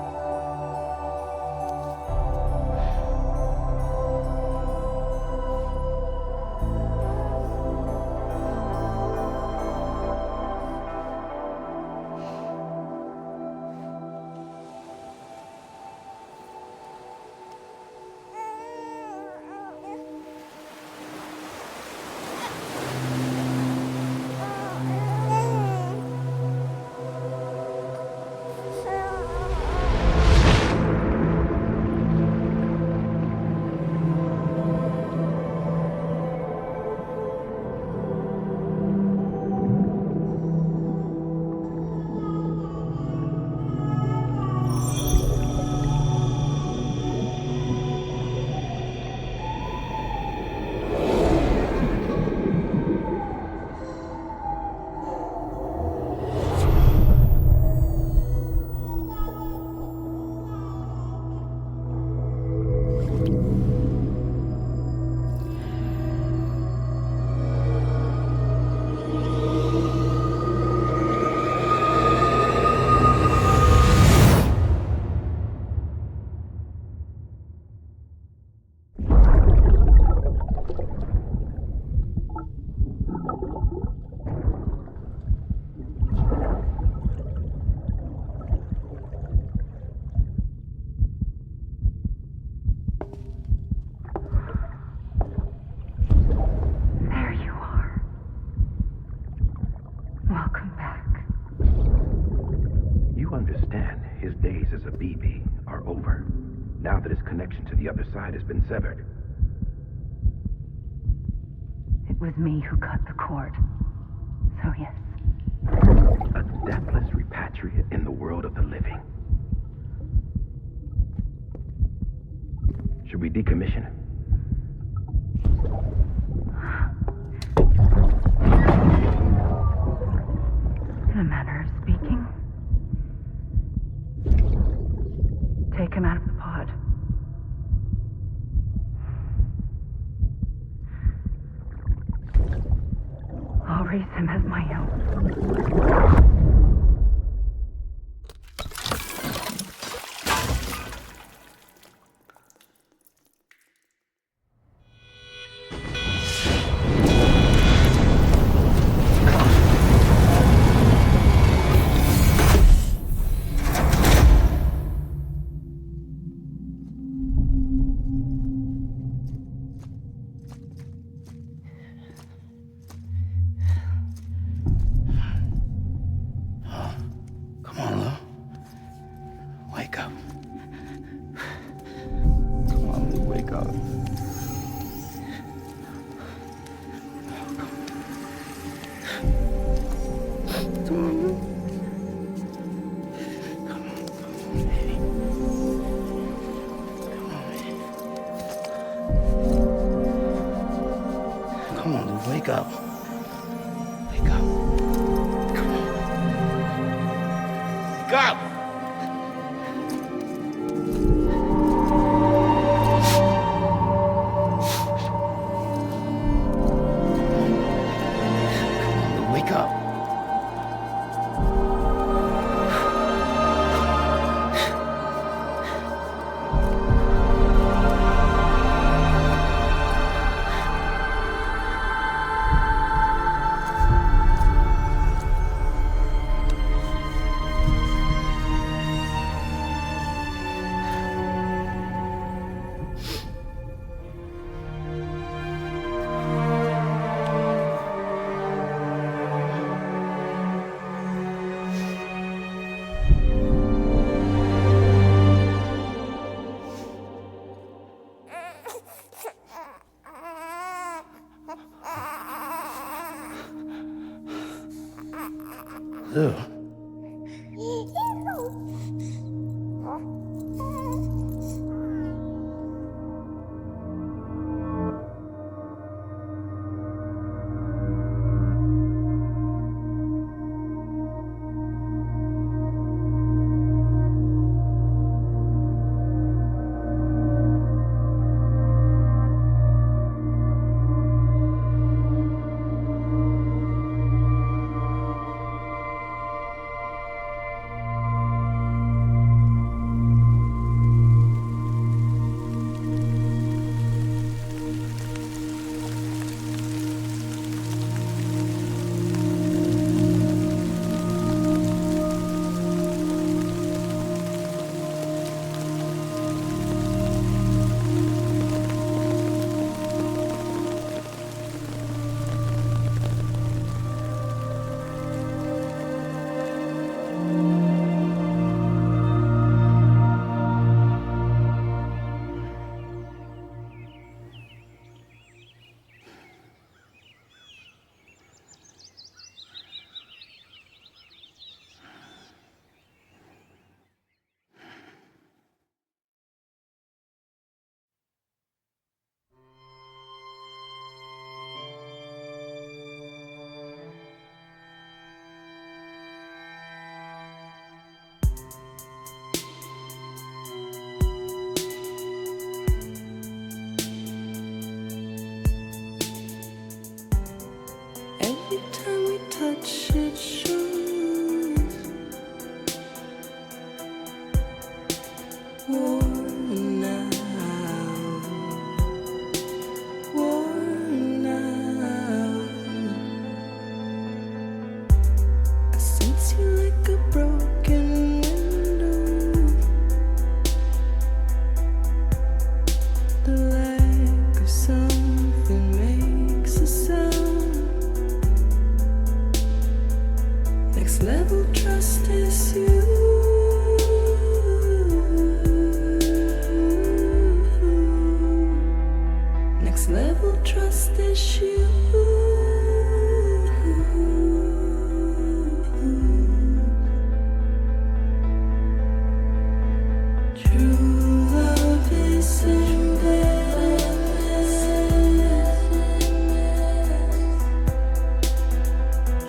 connection to the other side has been severed. It was me who cut the cord. So yes. A deathless repatriate in the world of the living. Should we decommission him? In a manner of speaking. Take him out of the pod. I'll raise him as my own. Wake up. Wake up. Come on. Wake up! Ew. Every time we touch it shows worn out, worn out. I sense you like a broken window, the lack of something makes a sound. Next level trust is you. Next level trust is you. True love is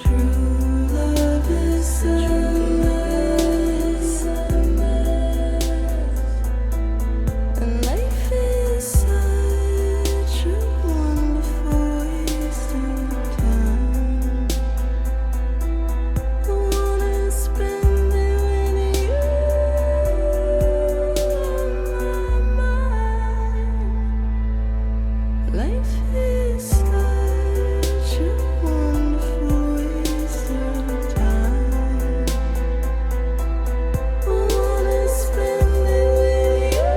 true love is and life is such a wonderful waste of time. I wanna spend it with you on my mind. Life is such a wonderful waste of time. I wanna spend it with you.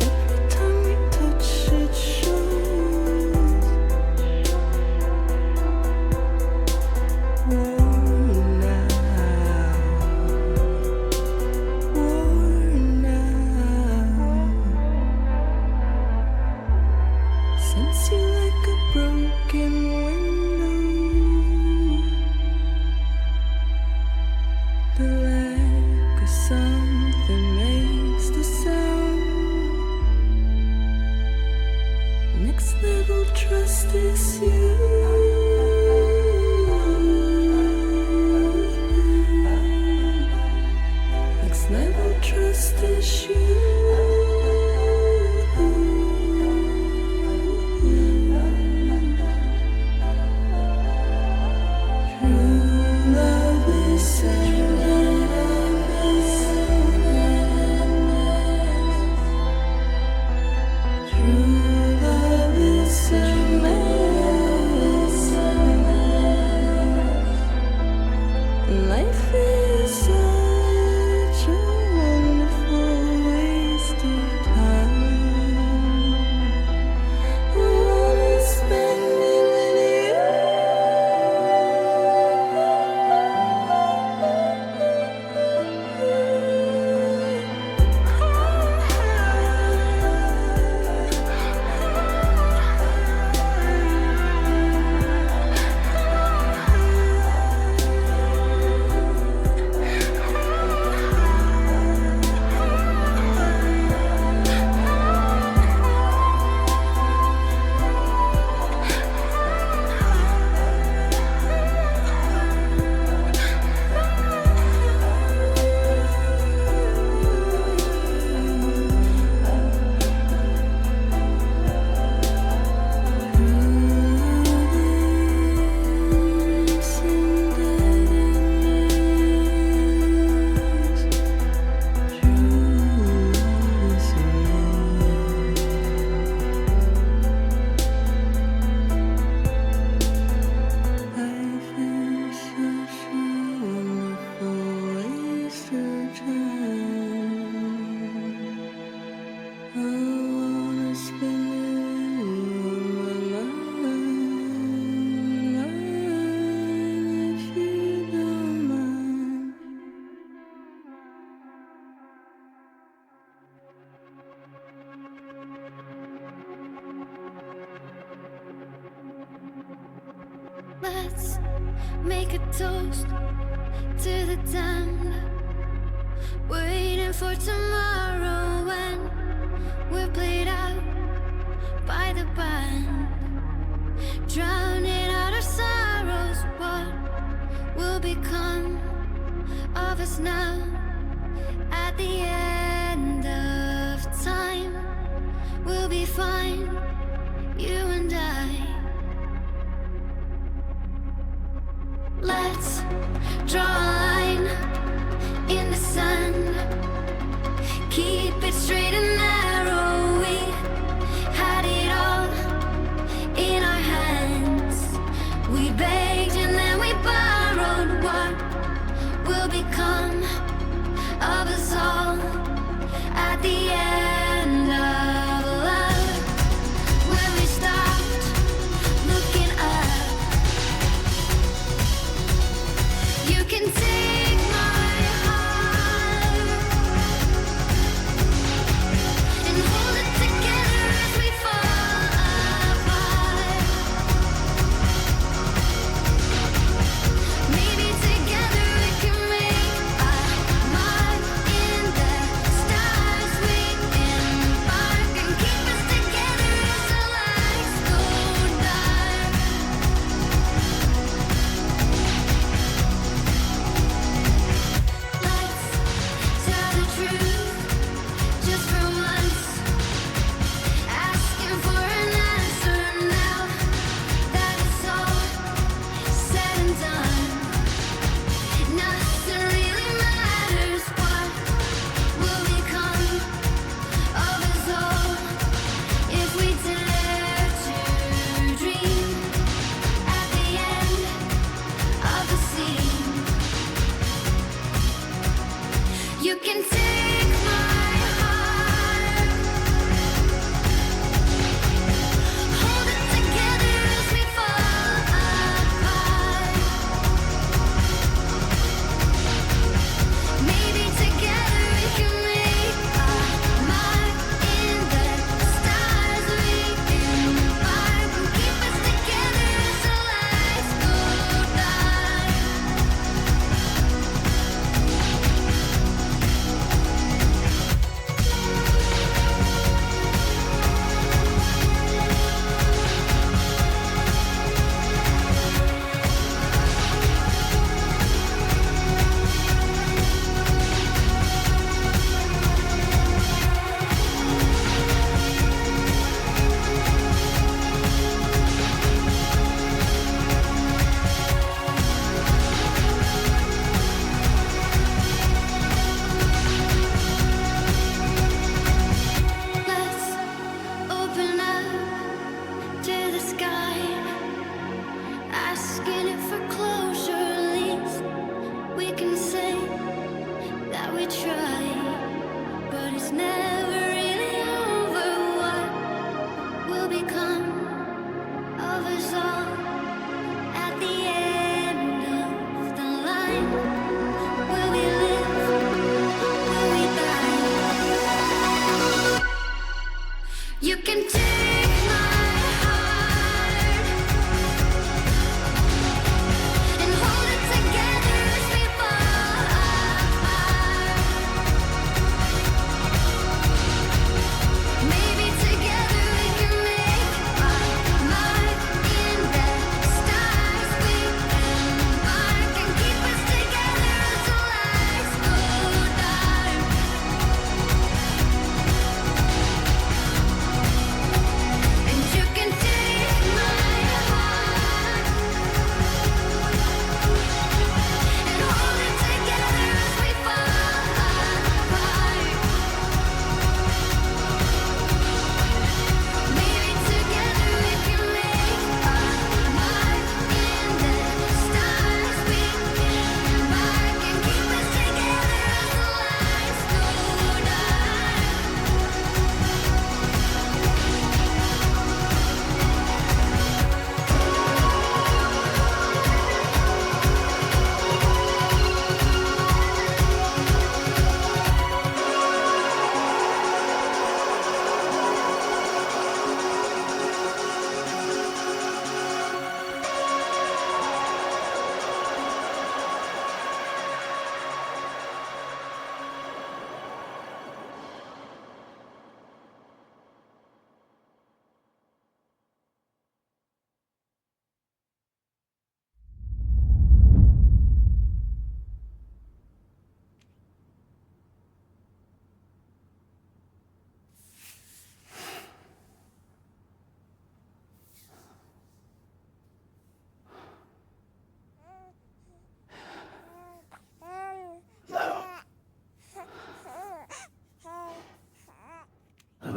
Every time we touch it shows worn out, worn out. Sense you like a broken window, the lack of something makes the sound. Next level trust is you. Next level trust is you. True love is true love is life is such a wonderful way. Let's make a toast to the damned. Waiting for tomorrow when we're played out by the band. Drowning out our sorrows, what will become of us now? At the end of time, we'll be fine, you and I. Let's draw a line in the sand. Keep it straight and narrow. We had it all in our hands. We begged and then we borrowed. What will become of us all at the end of love? When we stopped looking up, you can tell.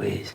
please.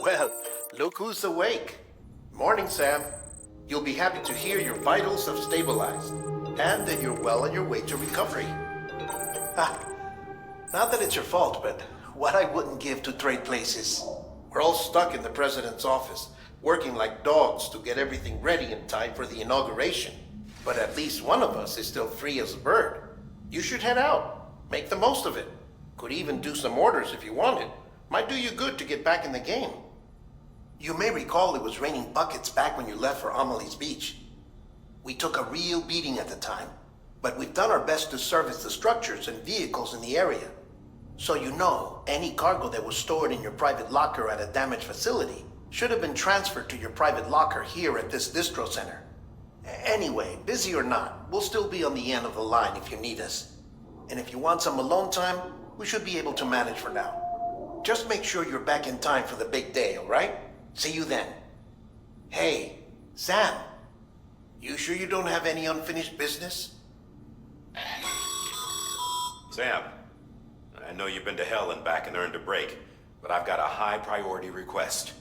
Well, look who's awake. Morning, Sam. You'll be happy to hear your vitals have stabilized, and that you're well on your way to recovery. Ah, not that it's your fault, but what I wouldn't give to trade places. We're all stuck in the president's office, working like dogs to get everything ready in time for the inauguration. But at least one of us is still free as a bird. You should head out. Make the most of it. Could even do some orders if you wanted. Might do you good to get back in the game. You may recall it was raining buckets back when you left for Amelie's Beach. We took a real beating at the time, but we've done our best to service the structures and vehicles in the area. So you know, any cargo that was stored in your private locker at a damaged facility should have been transferred to your private locker here at this distro center. Anyway, busy or not, we'll still be on the end of the line if you need us. And if you want some alone time, we should be able to manage for now. Just make sure you're back in time for the big day, all right? See you then. Hey, Sam, you sure you don't have any unfinished business? Sam, I know you've been to hell and back and earned a break, but I've got a high priority request.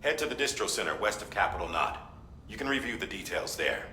Head to the distro center west of Capitol Knot. You can review the details there.